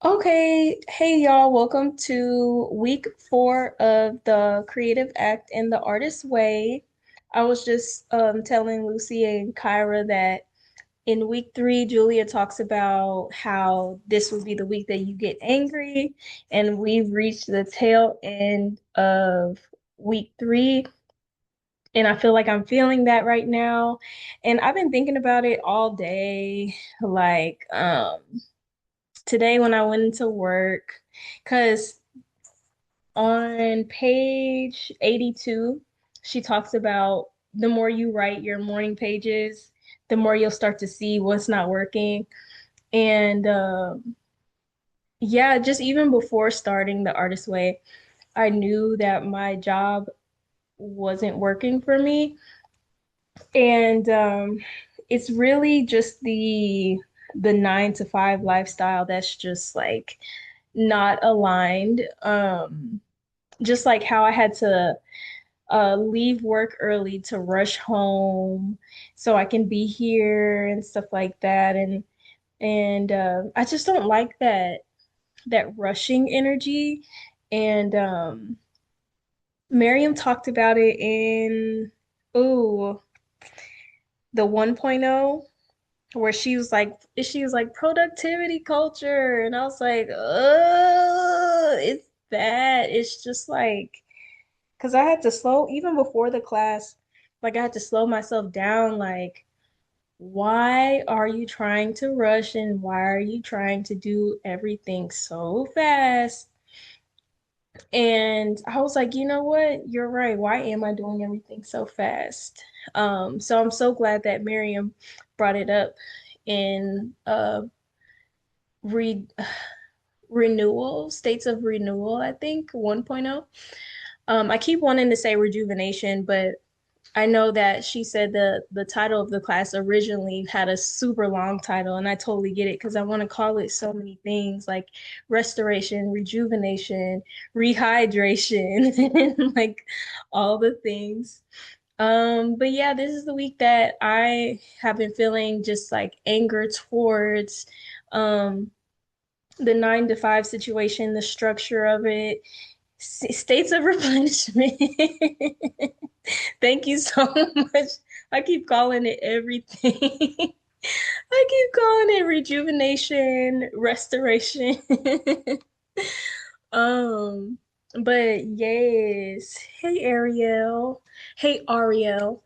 Okay, hey y'all, welcome to week 4 of the Creative Act in the Artist Way. I was just telling Lucy and Kyra that in week 3, Julia talks about how this would be the week that you get angry, and we've reached the tail end of week 3, and I feel like I'm feeling that right now. And I've been thinking about it all day, like today when I went into work, because on page 82, she talks about the more you write your morning pages, the more you'll start to see what's not working. And yeah, just even before starting the Artist Way, I knew that my job wasn't working for me. And it's really just the 9 to 5 lifestyle that's just like not aligned. Just like how I had to leave work early to rush home so I can be here and stuff like that. And I just don't like that rushing energy. And Miriam talked about it in ooh the 1.0 where she was like productivity culture, and I was like, it's bad. It's just like because I had to slow, even before the class, like I had to slow myself down. Like, why are you trying to rush and why are you trying to do everything so fast? And I was like, you know what? You're right. Why am I doing everything so fast? So I'm so glad that Miriam brought it up in re renewal, states of renewal, I think 1.0. I keep wanting to say rejuvenation, but I know that she said the title of the class originally had a super long title, and I totally get it because I want to call it so many things like restoration, rejuvenation, rehydration, and like all the things. But yeah, this is the week that I have been feeling just like anger towards um the 9 to 5 situation, the structure of it, states of replenishment. Thank you so much. I keep calling it everything. I keep calling it rejuvenation, restoration. Um, but yes. Hey Ariel. Hey Ariel.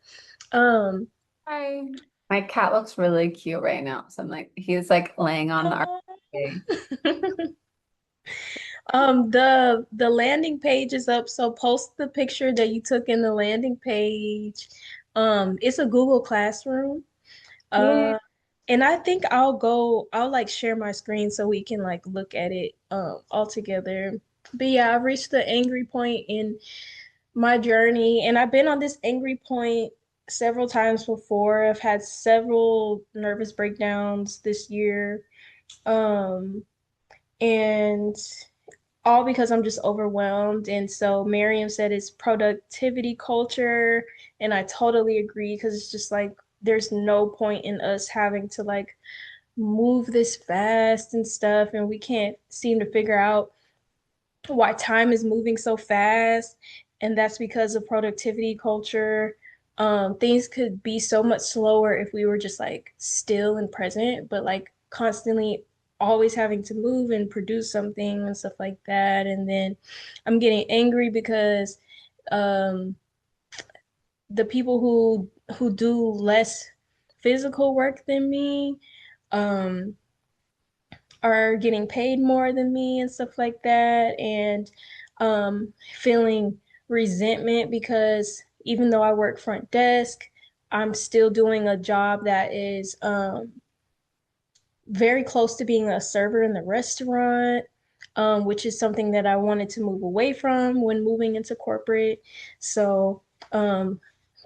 Um, Hi. My cat looks really cute right now. So I'm like, he's like laying on the oh. RV. The landing page is up, so post the picture that you took in the landing page. It's a Google Classroom. Yeah. Uh, and I think I'll like share my screen so we can like look at it all together. But yeah, I've reached the angry point in my journey, and I've been on this angry point several times before. I've had several nervous breakdowns this year. Um, and all because I'm just overwhelmed. And so Miriam said it's productivity culture, and I totally agree because it's just like there's no point in us having to like move this fast and stuff, and we can't seem to figure out why time is moving so fast, and that's because of productivity culture. Things could be so much slower if we were just like still and present, but like constantly always having to move and produce something and stuff like that. And then I'm getting angry because um, the people who do less physical work than me um, are getting paid more than me and stuff like that, and feeling resentment because even though I work front desk, I'm still doing a job that is very close to being a server in the restaurant, which is something that I wanted to move away from when moving into corporate. So, um,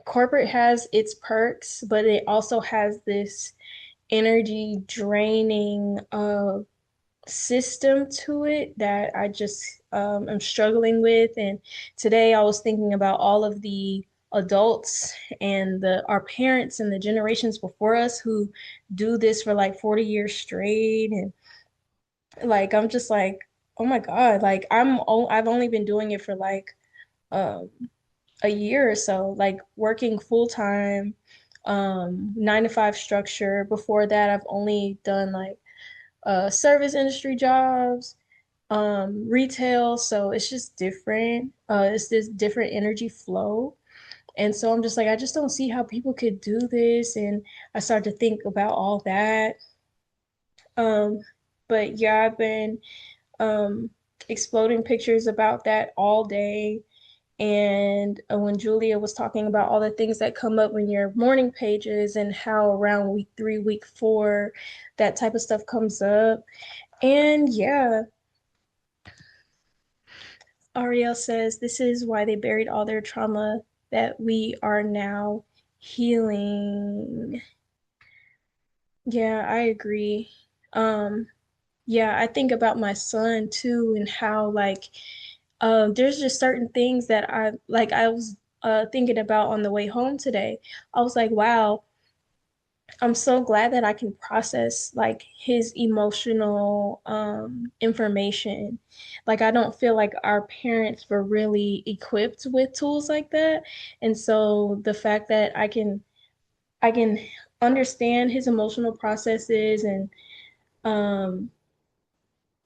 corporate has its perks, but it also has this energy draining system to it that I just am struggling with. And today I was thinking about all of the adults and the our parents and the generations before us who do this for like 40 years straight, and Like I'm just like, oh my God, like I've only been doing it for like um a year or so, like working full time, 9 to 5 structure. Before that, I've only done like service industry jobs, retail, so it's just different. It's this different energy flow. And so I'm just like, I just don't see how people could do this. And I started to think about all that. Um, but yeah, I've been um exploding pictures about that all day. And when Julia was talking about all the things that come up when your morning pages and how around week 3, week 4, that type of stuff comes up. And yeah, Ariel says this is why they buried all their trauma that we are now healing. Yeah, I agree. Um, yeah, I think about my son too and how like there's just certain things that I was thinking about on the way home today. I was like, wow, I'm so glad that I can process like his emotional information. Like I don't feel like our parents were really equipped with tools like that. And so the fact that I can understand his emotional processes and um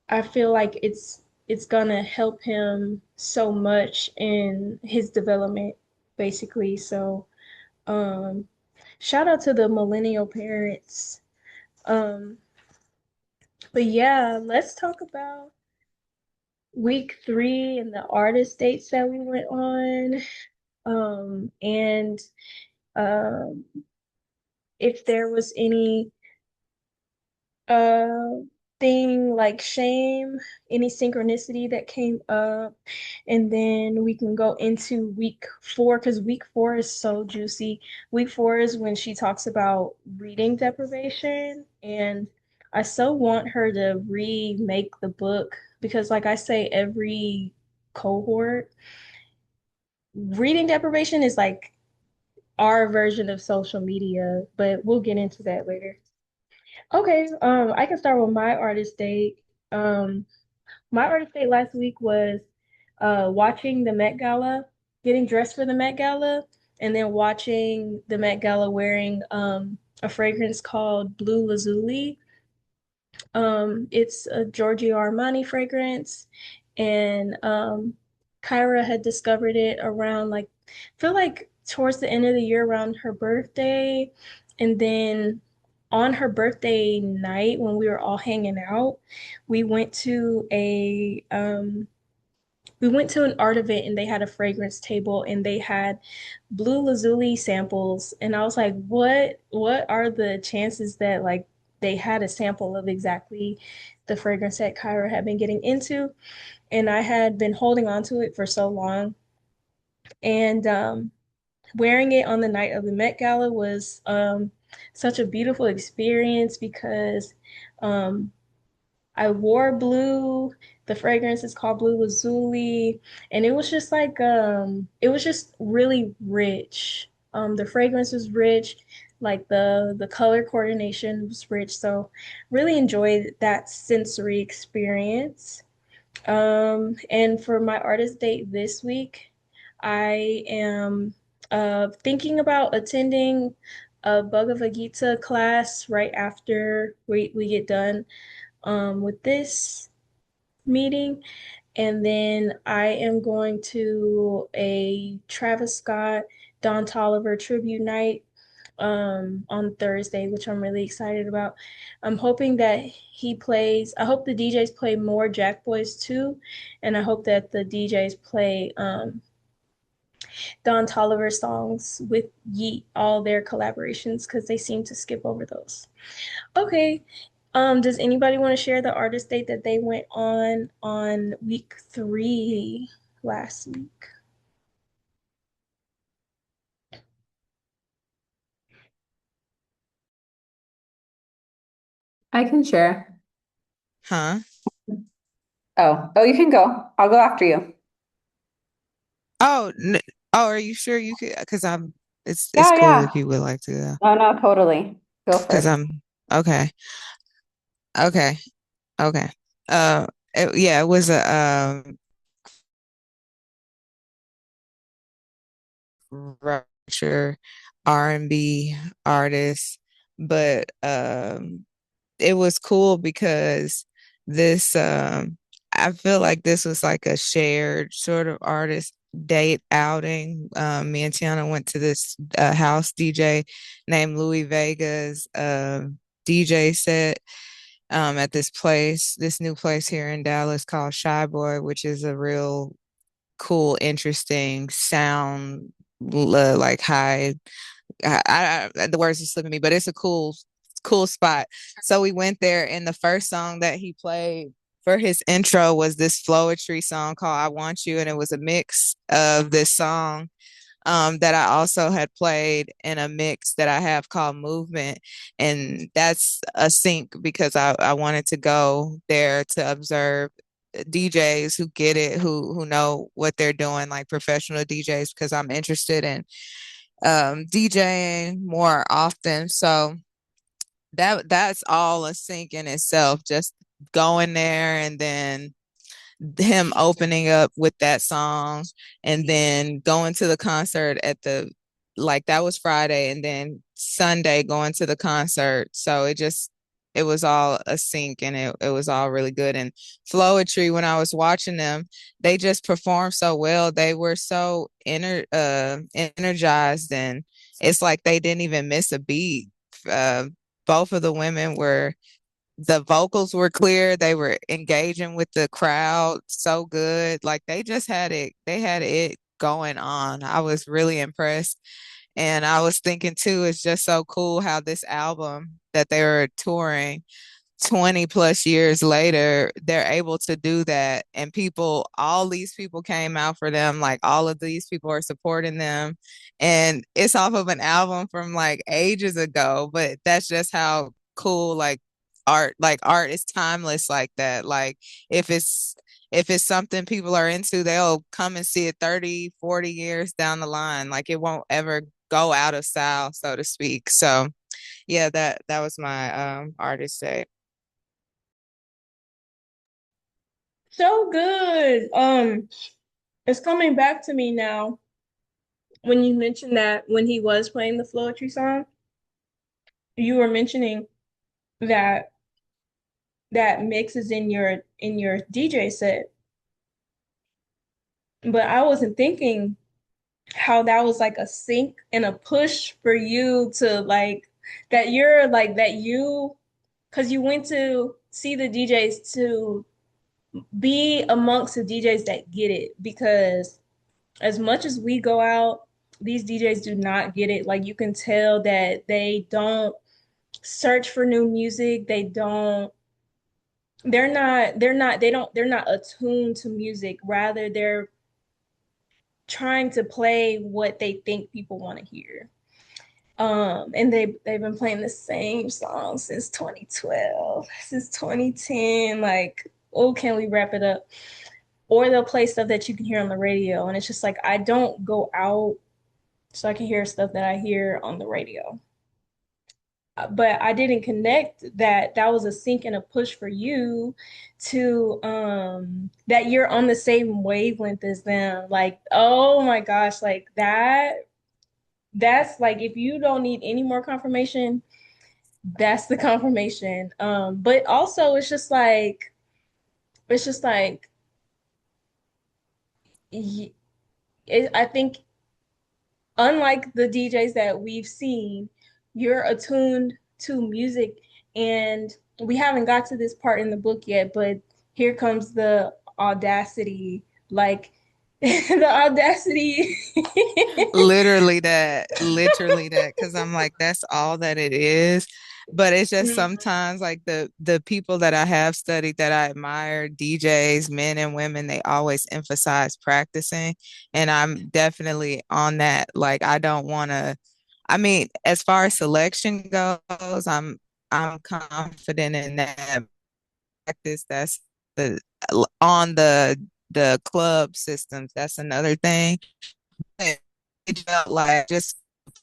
I feel like it's gonna help him so much in his development basically. So um shout out to the millennial parents. Um But yeah, let's talk about week 3 and the artist dates that we went on. And um, if there was any uh thing like shame, any synchronicity that came up, and then we can go into week 4 because week 4 is so juicy. Week 4 is when she talks about reading deprivation, and I so want her to remake the book because, like I say, every cohort, reading deprivation is like our version of social media, but we'll get into that later. Okay, I can start with my artist date. Um, my artist date last week was watching the Met Gala, getting dressed for the Met Gala, and then watching the Met Gala wearing a fragrance called Blue Lazuli. It's a Giorgio Armani fragrance, and Kyra had discovered it around like I feel like towards the end of the year around her birthday, and then on her birthday night when we were all hanging out, we went to a we went to an art event and they had a fragrance table and they had blue lazuli samples and I was like, what are the chances that like they had a sample of exactly the fragrance that Kyra had been getting into? And I had been holding on to it for so long. And wearing it on the night of the Met Gala was such a beautiful experience because um, I wore blue. The fragrance is called Blue Lazuli, and it was just like it was just really rich. The fragrance was rich, like the color coordination was rich. So really enjoyed that sensory experience. And for my artist date this week, I am thinking about attending a Bhagavad Gita class right after we get done with this meeting. And then I am going to a Travis Scott, Don Toliver tribute night on Thursday, which I'm really excited about. I'm hoping that I hope the DJs play more Jack Boys too. And I hope that the DJs play Don Toliver songs with Yeet, all their collaborations, because they seem to skip over those. Okay. Does anybody want to share the artist date that they went on week 3 last week? I can share. Huh? Oh, you can go. I'll go after you. Oh, n oh, are you sure you could? Because it's Yeah, cool yeah. if you would like to. No, no, totally. Go Because first. I'm okay, okay, okay. Uh, yeah, it was a rapture R&B artist, but it was cool because this I feel like this was like a shared sort of artist date outing. Me and Tiana went to this house DJ named Louis Vega's DJ set at this new place here in Dallas called Shy Boy, which is a real cool, interesting sound, like high. The words are slipping me, but it's a cool spot. So we went there, and the first song that he played for his intro was this Floetry song called "I Want You," and it was a mix of this song that I also had played in a mix that I have called Movement. And that's a sync because I wanted to go there to observe DJs who get it, who know what they're doing, like professional DJs, because I'm interested in DJing more often. So that's all a sync in itself, just going there and then him opening up with that song and then going to the concert at the like that was Friday and then Sunday going to the concert. So it was all a sync and it was all really good. And Floetry, when I was watching them, they just performed so well. They were so energized and it's like they didn't even miss a beat. Uh, both of the women were the vocals were clear. They were engaging with the crowd so good. Like they had it going on. I was really impressed. And I was thinking too, it's just so cool how this album that they were touring 20 plus years later, they're able to do that. And all these people came out for them. Like all of these people are supporting them. And it's off of an album from like ages ago, but that's just how cool like art is timeless like that. Like if it's if it's something people are into, they'll come and see it 30, 40 years down the line. Like it won't ever go out of style, so to speak. So yeah, that was my artist say. So good. It's coming back to me now when you mentioned that when he was playing the Floetry song, you were mentioning that that mix is in your DJ set. But I wasn't thinking how that was like a sync and a push for you to like that you're like that you because you went to see the DJs to be amongst the DJs that get it because as much as we go out, these DJs do not get it. Like you can tell that they don't search for new music. They're not attuned to music. Rather, they're trying to play what they think people want to hear. And they've been playing the same song since 2012, since 2010. Like, oh, can we wrap it up? Or they'll play stuff that you can hear on the radio, and it's just like I don't go out so I can hear stuff that I hear on the radio. But I didn't connect that that was a sync and a push for you to that you're on the same wavelength as them. Like, oh my gosh, like that's like if you don't need any more confirmation, that's the confirmation. But also it's just like I think unlike the DJs that we've seen, you're attuned to music. And we haven't got to this part in the book yet, but here comes the audacity, like the audacity. Literally that, because I'm like, that's all that it is. But it's just sometimes like the people that I have studied that I admire, DJs, men and women, they always emphasize practicing. And I'm definitely on that. Like I don't want to, I mean, as far as selection goes, I'm confident in that practice. That's the on the club systems. That's another thing. It felt like just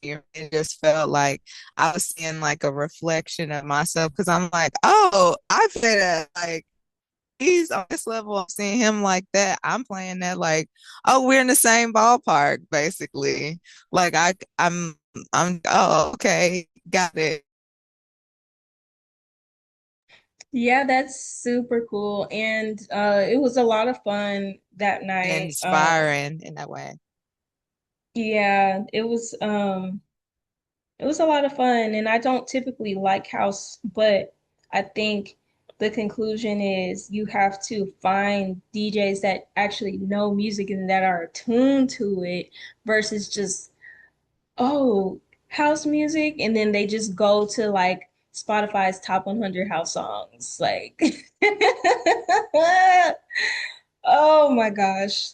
it just felt like I was seeing like a reflection of myself because I'm like, oh, I better like he's on this level, I'm seeing him like that. I'm playing that like, oh, we're in the same ballpark, basically. Like I'm oh, okay, got it. Yeah, that's super cool. And it was a lot of fun that And night. inspiring in that way. Yeah, it was a lot of fun, and I don't typically like house, but I think the conclusion is you have to find DJs that actually know music and that are attuned to it versus just, oh, house music, and then they just go to like Spotify's top 100 house songs. Like, oh my gosh.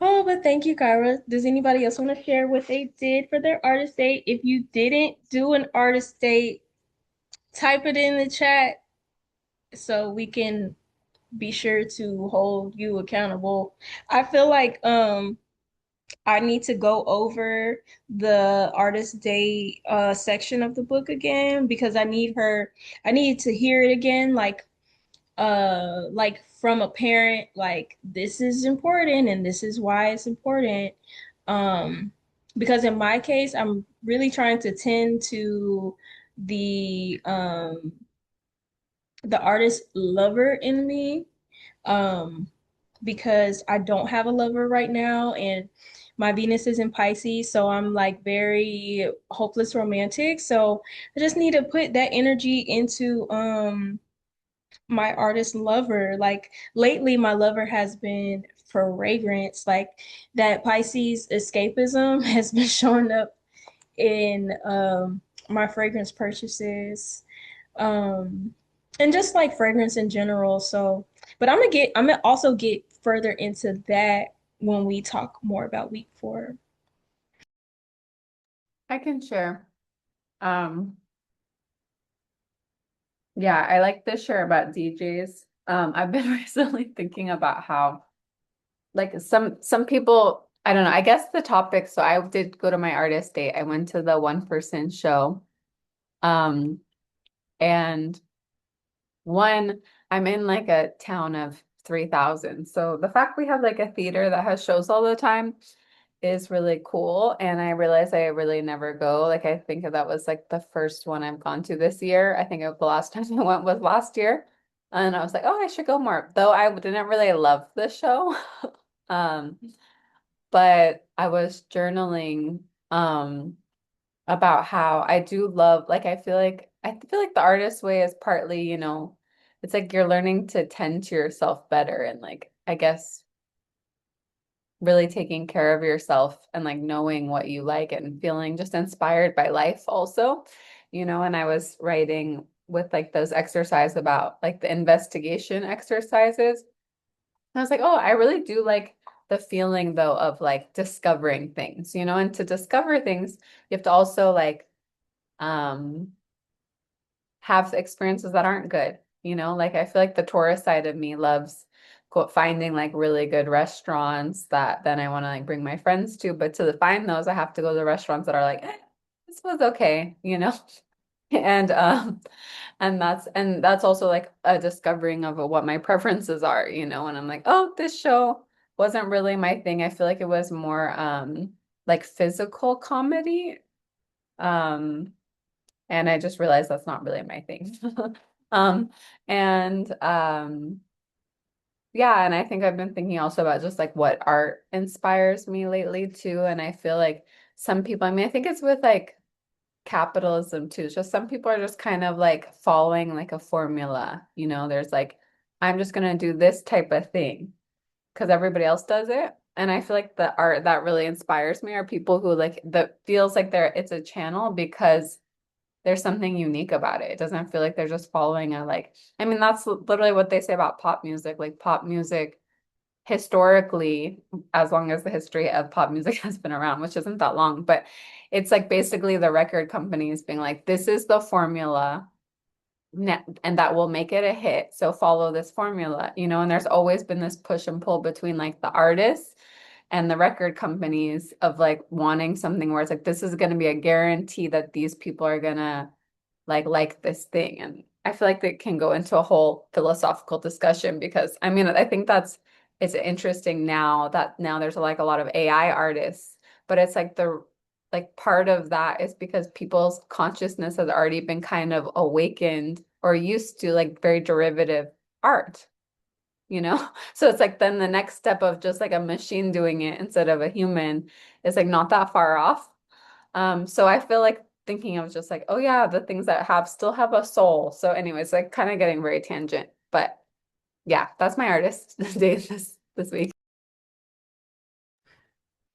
Oh, but thank you, Kyra. Does anybody else want to share what they did for their artist date? If you didn't do an artist date, type it in the chat so we can be sure to hold you accountable. I feel like I need to go over the artist day section of the book again because I need to hear it again like from a parent, like this is important and this is why it's important. Um because in my case I'm really trying to tend to the um the artist lover in me. Um because I don't have a lover right now and my Venus is in Pisces, so I'm like very hopeless romantic. So I just need to put that energy into my artist lover. Like lately my lover has been fragrance. Like that Pisces escapism has been showing up in my fragrance purchases. Um and just like fragrance in general. So, but I'm gonna also get further into that when we talk more about week 4. I can share. Um, yeah, I like to share about DJs. I've been recently thinking about how like some people, I don't know, I guess the topic, so I did go to my artist date. I went to the one person show. Um, and one, I'm in like a town of 3,000. So the fact we have like a theater that has shows all the time is really cool. And I realized I really never go. Like I think that was like the first one I've gone to this year. I think the last time I went was last year. And I was like, oh, I should go more. Though I didn't really love the show. Um, but I was journaling about how I do love, like I feel like the artist way is partly, it's like you're learning to tend to yourself better and like I guess really taking care of yourself and like knowing what you like and feeling just inspired by life also, and I was writing with like those exercise about like the investigation exercises. I was like, oh, I really do like the feeling though of like discovering things, and to discover things, you have to also like um have experiences that aren't good, like I feel like the tourist side of me loves finding like really good restaurants that then I want to like bring my friends to, but to find those I have to go to restaurants that are like this was okay, and that's also like a discovering of what my preferences are, and I'm like, oh, this show wasn't really my thing. I feel like it was more like physical comedy. Um and I just realized that's not really my thing. Um, and yeah, and I think I've been thinking also about just like what art inspires me lately too. And I feel like some people, I mean, I think it's with like capitalism too. It's just some people are just kind of like following like a formula, there's like, I'm just gonna do this type of thing because everybody else does it. And I feel like the art that really inspires me are people who like that feels like it's a channel because there's something unique about it. It doesn't feel like they're just following a like, I mean, that's literally what they say about pop music. Like pop music historically, as long as the history of pop music has been around, which isn't that long, but it's like basically the record companies being like, this is the formula and that will make it a hit. So follow this formula, and there's always been this push and pull between like the artists and the record companies of like wanting something where it's like this is going to be a guarantee that these people are going to like this thing. And I feel like it can go into a whole philosophical discussion because I mean, I think it's interesting now that now there's like a lot of AI artists, but it's like the like part of that is because people's consciousness has already been kind of awakened or used to like very derivative art, you know? So it's like then the next step of just like a machine doing it instead of a human is like not that far off. So I feel like thinking of just like, oh yeah, the things that have still have a soul. So anyways, like kind of getting very tangent, but yeah, that's my artist day this week.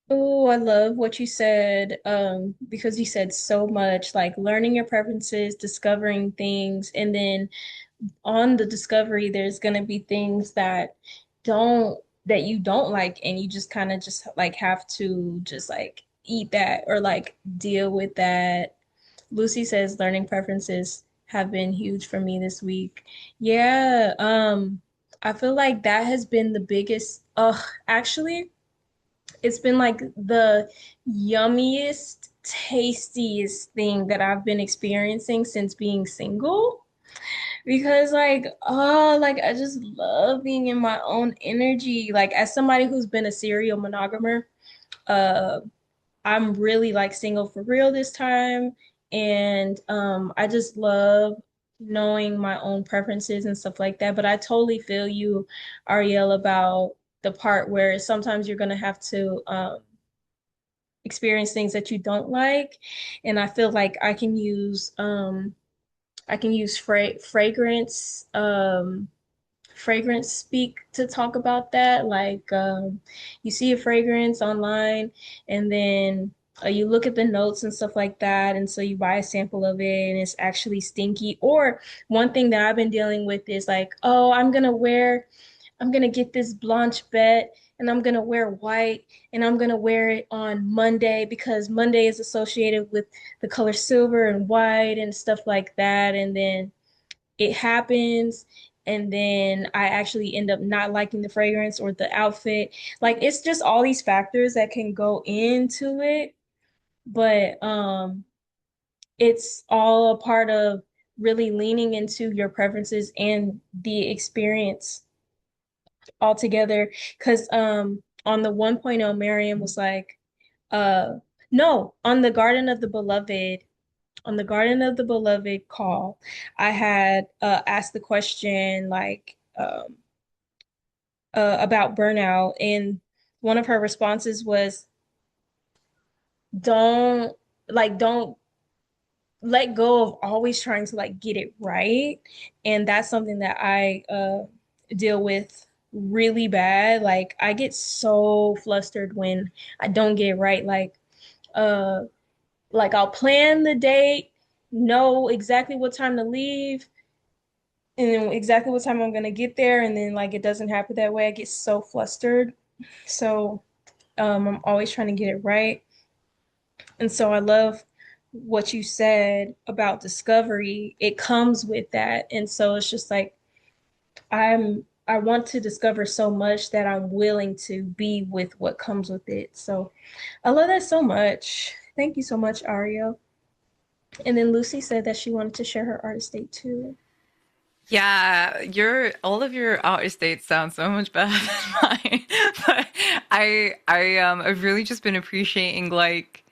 Oh, I love what you said, because you said so much, like learning your preferences, discovering things, and then on the discovery, there's gonna be things don't that you don't like, and you just kind of just like have to just like eat that or like deal with that. Lucy says learning preferences have been huge for me this week. Yeah, I feel like that has been the biggest, actually, it's been like the yummiest, tastiest thing that I've been experiencing since being single. Because like, oh, like I just love being in my own energy. Like as somebody who's been a serial monogamer, uh, I'm really like single for real this time. And I just love knowing my own preferences and stuff like that. But I totally feel you, Ariel, about the part where sometimes you're gonna have to experience things that you don't like. And I feel like I can use fragrance speak to talk about that. Like you see a fragrance online and then you look at the notes and stuff like that. And so you buy a sample of it and it's actually stinky. Or one thing that I've been dealing with is like, oh, I'm gonna get this Blanche Bette and I'm gonna wear white and I'm gonna wear it on Monday because Monday is associated with the color silver and white and stuff like that. And then it happens and then I actually end up not liking the fragrance or the outfit. Like it's just all these factors that can go into it, but it's all a part of really leaning into your preferences and the experience altogether. Because on the 1.0, Miriam was like, uh no, on the Garden of the Beloved call, I had asked the question like about burnout, and one of her responses was, "Don't don't let go of always trying to like get it right," and that's something that I deal with really bad. Like I get so flustered when I don't get it right. Uh, like I'll plan the date, know exactly what time to leave and then exactly what time I'm gonna get there, and then like it doesn't happen that way. I get so flustered. So I'm always trying to get it right. And so I love what you said about discovery. It comes with that. And so it's just like I want to discover so much that I'm willing to be with what comes with it. So I love that so much. Thank you so much, Ario. And then Lucy said that she wanted to share her artist date too. Yeah, your all of your artist dates sound so much better than mine. But I've really just been appreciating like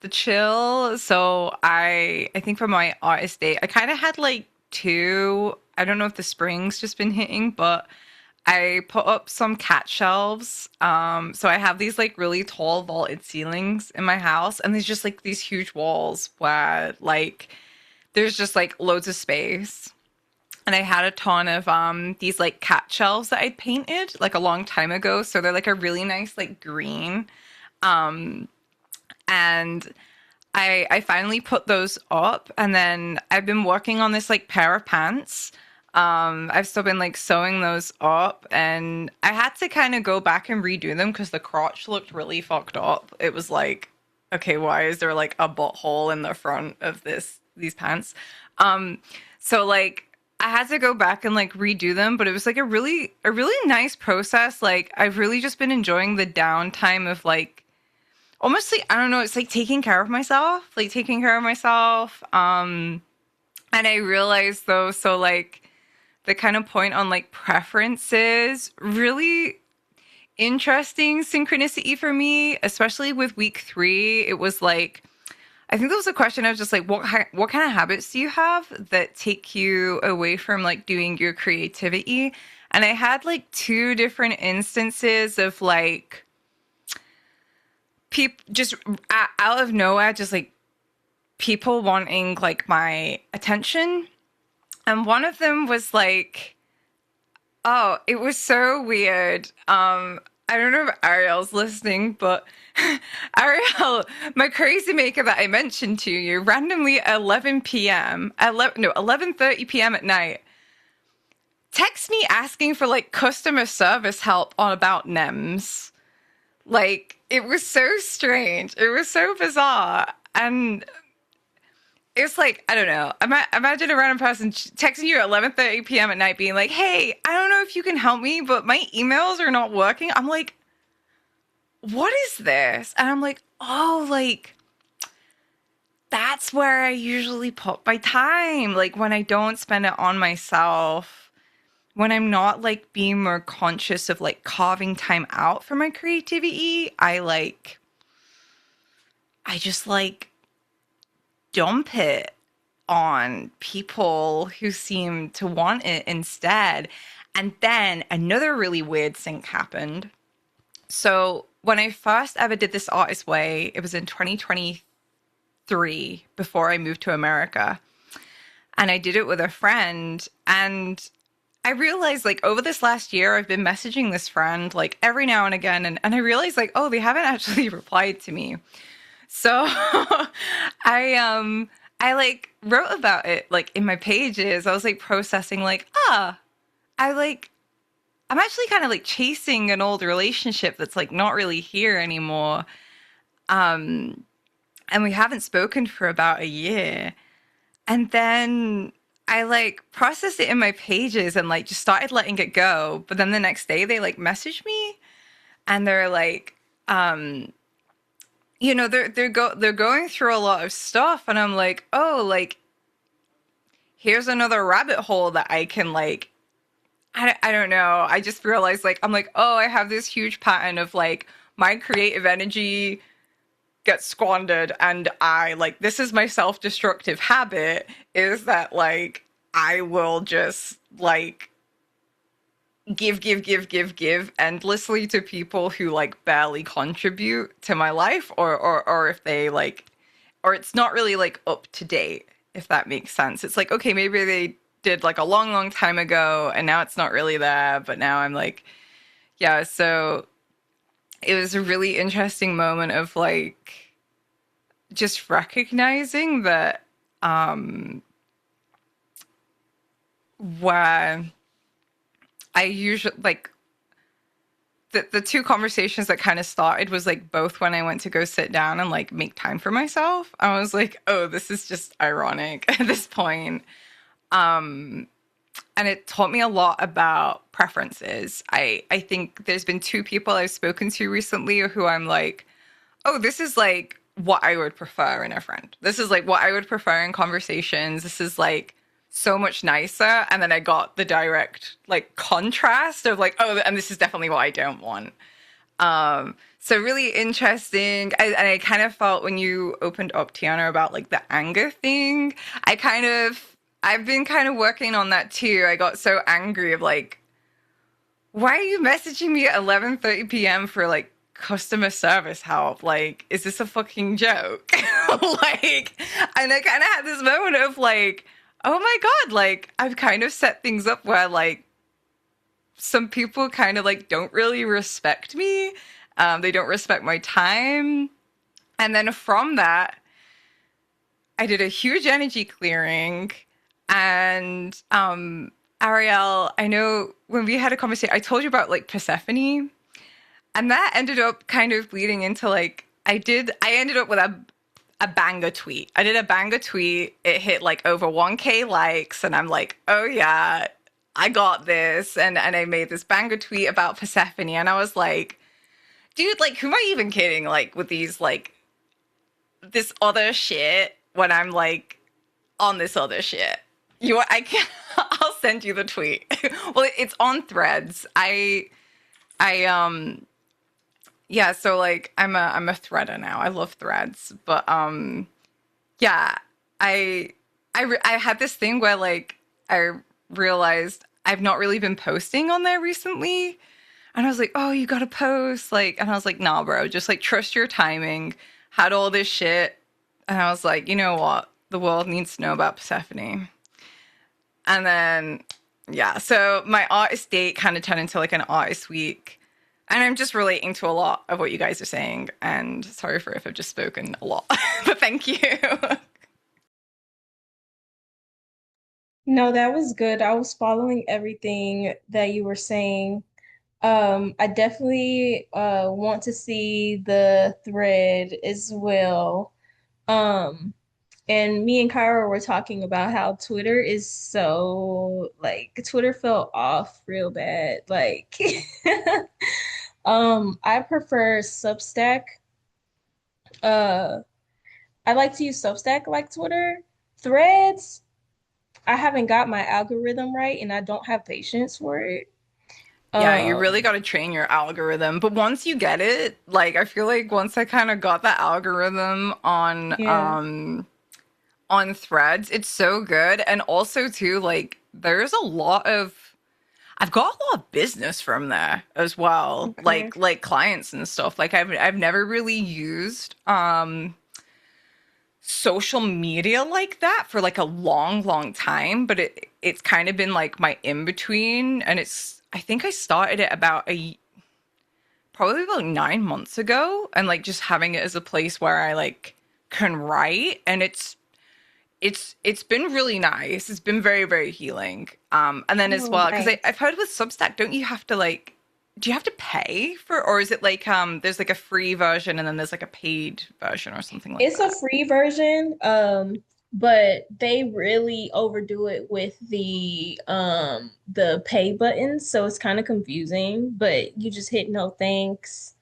the chill. So I think for my artist date, I kind of had like two. I don't know if the spring's just been hitting, but I put up some cat shelves. So I have these like really tall vaulted ceilings in my house, and there's just like these huge walls where like there's just like loads of space. And I had a ton of these like cat shelves that I painted like a long time ago. So they're like a really nice like green. Um and I finally put those up, and then I've been working on this like pair of pants. I've still been like sewing those up, and I had to kind of go back and redo them because the crotch looked really fucked up. It was like, okay, why is there like a butthole in the front of these pants? Um, so like I had to go back and like redo them, but it was like a really nice process. Like I've really just been enjoying the downtime of like almost like I don't know, it's like taking care of myself, like taking care of myself. And I realized though, so like the kind of point on like preferences, really interesting synchronicity for me, especially with week 3. It was like, I think there was a question of just like, what kind of habits do you have that take you away from like doing your creativity? And I had like 2 different instances of like people just out of nowhere, just like people wanting like my attention. And one of them was like, oh, it was so weird. I don't know if Ariel's listening, but Ariel, my crazy maker that I mentioned to you, randomly at 11 p.m., 11:30 p.m. at night, text me asking for like customer service help on about NEMS. Like, it was so strange. It was so bizarre. And it's like, I don't know. Imagine a random person texting you at 11:30 p.m. at night being like, hey, I don't know if you can help me, but my emails are not working. I'm like, what is this? And I'm like, oh, like, that's where I usually put my time. Like, when I don't spend it on myself, when I'm not like being more conscious of like carving time out for my creativity, I just like dump it on people who seem to want it instead. And then another really weird sync happened. So when I first ever did This Artist Way, it was in 2023 before I moved to America. And I did it with a friend. And I realized like over this last year, I've been messaging this friend like every now and again. And I realized like, oh, they haven't actually replied to me. So I like wrote about it like in my pages. I was like processing like, I'm actually kind of like chasing an old relationship that's like not really here anymore. And we haven't spoken for about a year. And then I like processed it in my pages and like just started letting it go. But then the next day they like messaged me and they're like, they're going through a lot of stuff, and I'm like, oh, like here's another rabbit hole that I can like, I don't know. I just realized like, I'm like, oh, I have this huge pattern of like my creative energy gets squandered, and I like, this is my self-destructive habit, is that like I will just like give endlessly to people who like barely contribute to my life, or if they like, or it's not really like up to date, if that makes sense. It's like, okay, maybe they did like a long time ago and now it's not really there, but now I'm like, yeah. So it was a really interesting moment of like just recognizing that where I usually like the 2 conversations that kind of started was like both when I went to go sit down and like make time for myself. I was like, oh, this is just ironic at this point. And it taught me a lot about preferences. I think there's been 2 people I've spoken to recently who I'm like, oh, this is like what I would prefer in a friend. This is like what I would prefer in conversations. This is like so much nicer. And then I got the direct like contrast of like, oh, and this is definitely what I don't want. So really interesting. I kind of felt when you opened up, Tiana, about like the anger thing, I've been kind of working on that too. I got so angry of like, why are you messaging me at 11:30 p.m. for like customer service help? Like, is this a fucking joke? Like, and I kind of had this moment of like, oh my God, like I've kind of set things up where like some people kind of like don't really respect me. They don't respect my time. And then from that, I did a huge energy clearing. And Ariel, I know when we had a conversation, I told you about like Persephone. And that ended up kind of leading into like, I ended up with a banger tweet. I did a banger tweet. It hit like over 1K likes. And I'm like, oh yeah, I got this. And I made this banger tweet about Persephone. And I was like, dude, like, who am I even kidding? Like with these, like this other shit when I'm like on this other shit. I can I'll send you the tweet. Well, it's on Threads. I yeah, so like I'm a threader now. I love Threads, but yeah, I I had this thing where like I realized I've not really been posting on there recently. And I was like, "Oh, you got to post." Like, and I was like, "Nah, bro, just like trust your timing." Had all this shit. And I was like, "You know what? The world needs to know about Persephone." And then yeah, so my artist date kind of turned into like an artist week. And I'm just relating to a lot of what you guys are saying. And sorry for if I've just spoken a lot, but thank you. No, that was good. I was following everything that you were saying. I definitely want to see the thread as well. Um, and me and Kyra were talking about how Twitter is so like Twitter fell off real bad. Like I prefer Substack. Uh I like to use Substack like Twitter. Threads, I haven't got my algorithm right and I don't have patience for it. Yeah, you really Um got to train your algorithm. But once you get it, like I feel like once I kind of got the algorithm yeah. on Threads, it's so good. And also too, like there's a lot of I've got a lot of business from there as well. Okay. Like clients and stuff. Like I've never really used social media like that for like a long time, but it's kind of been like my in between, and it's I think I started it about a probably about 9 months ago, and like just having it as a place where I like can write, and it's been really nice. It's been very healing. And then as Oh, well, because nice. I've heard with Substack, don't you have to like do you have to pay for, or is it like there's like a free version and then there's like a paid version or something like It's a that? free version, but they really overdo it with the pay button, so it's kind of confusing, but you just hit no thanks.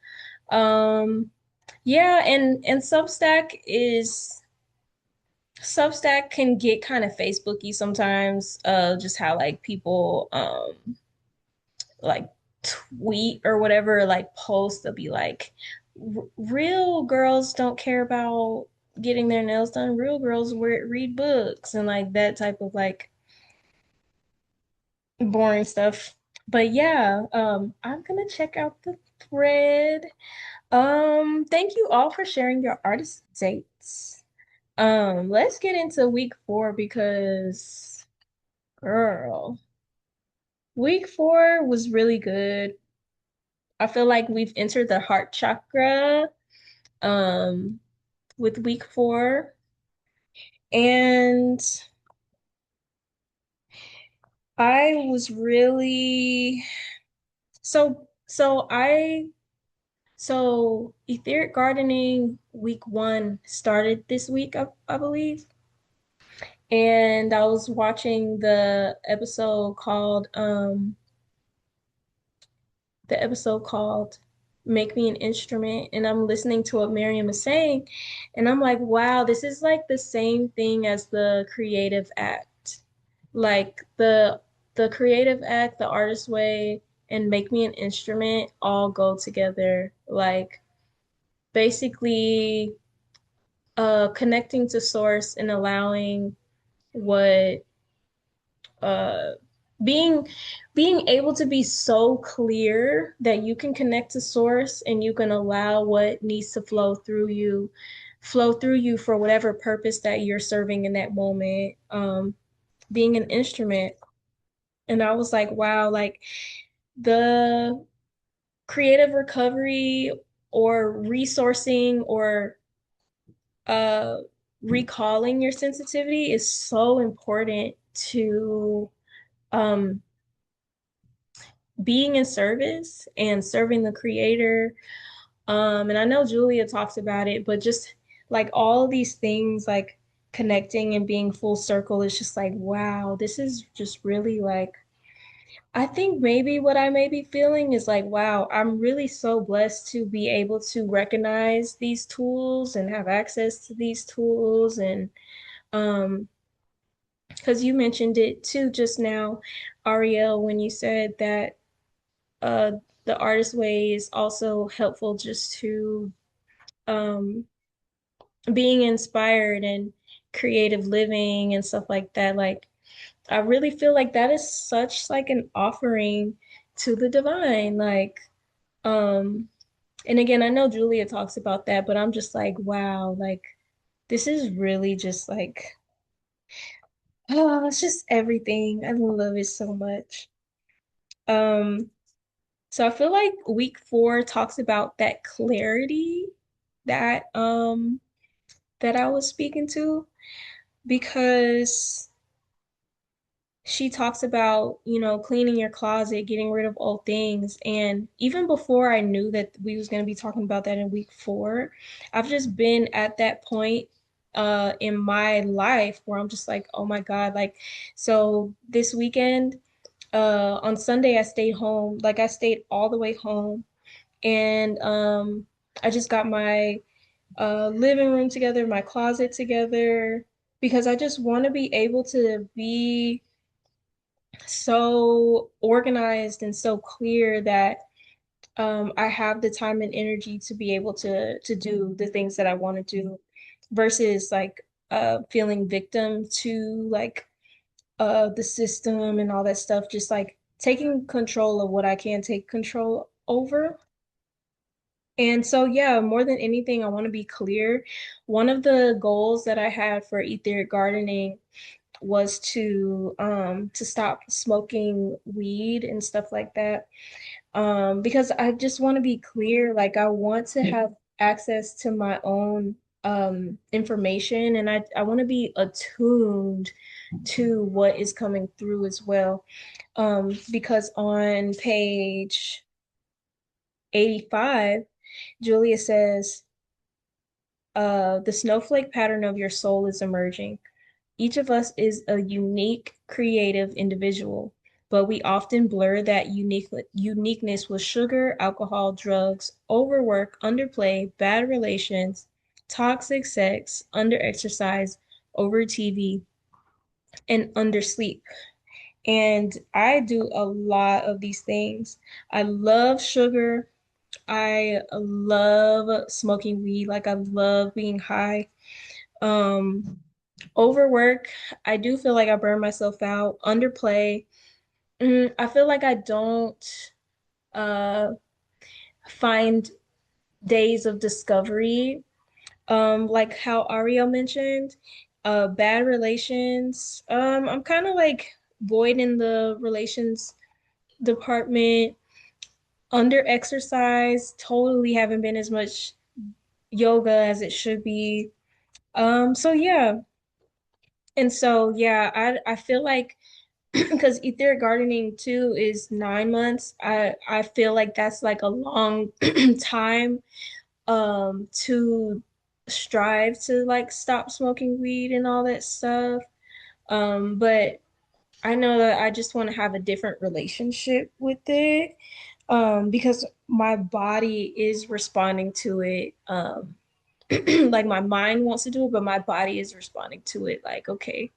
Um yeah, and Substack can get kind of Facebooky sometimes, just how like people like tweet or whatever, like post, they'll be like, Real girls don't care about getting their nails done. Real girls read books," and like that type of like boring stuff. But yeah, I'm gonna check out the thread. Thank you all for sharing your artist dates. Let's get into week 4 because, girl, week 4 was really good. I feel like we've entered the heart chakra um with week 4, and I was really so etheric gardening week 1 started this week, I believe. And I was watching the episode called Make Me an Instrument, and I'm listening to what Miriam is saying, and I'm like, wow, this is like the same thing as the creative act. Like the creative act, the artist way, and Make Me an Instrument all go together. Like basically connecting to source and allowing what uh being being able to be so clear that you can connect to source and you can allow what needs to flow through you for whatever purpose that you're serving in that moment, being an instrument. And I was like, wow, like the creative recovery or resourcing or uh recalling your sensitivity is so important to um being in service and serving the creator. And I know Julia talks about it, but just like all of these things, like connecting and being full circle, is just like, wow, this is just really like, I think maybe what I may be feeling is like, wow, I'm really so blessed to be able to recognize these tools and have access to these tools, and um because you mentioned it too just now, Ariel, when you said that uh the artist way is also helpful just to um being inspired and creative living and stuff like that. Like I really feel like that is such like an offering to the divine. Like um and again, I know Julia talks about that, but I'm just like, wow, like this is really just like oh, it's just everything. I love it so much. Um so I feel like week 4 talks about that clarity that that I was speaking to because she talks about, you know, cleaning your closet, getting rid of old things. And even before I knew that we was going to be talking about that in week 4, I've just been at that point in my life where I'm just like, oh my God, like so this weekend on Sunday I stayed home. Like I stayed all the way home and I just got my living room together, my closet together because I just want to be able to be so organized and so clear that I have the time and energy to be able to do the things that I want to do versus like feeling victim to like the system and all that stuff, just like taking control of what I can take control over. And so, yeah, more than anything, I want to be clear. One of the goals that I had for etheric gardening was to stop smoking weed and stuff like that. Because I just want to be clear, like I want to have access to my own information and I want to be attuned to what is coming through as well. Because on page 85, Julia says, the snowflake pattern of your soul is emerging. Each of us is a unique, creative individual, but we often blur that uniqueness with sugar, alcohol, drugs, overwork, underplay, bad relations, toxic sex, underexercise, over TV, and undersleep. And I do a lot of these things. I love sugar. I love smoking weed. Like I love being high. Um, Overwork, I do feel like I burn myself out. Underplay, I feel like I don't uh find days of discovery. Like how Ariel mentioned, bad relations. I'm kind of like void in the relations department. Under exercise, totally haven't been as much yoga as it should be. So yeah. And so yeah, I feel like because etheric gardening too is 9 months. I feel like that's like a long time to strive to like stop smoking weed and all that stuff. But I know that I just want to have a different relationship with it because my body is responding to it. Like my mind wants to do it, but my body is responding to it. Like, okay,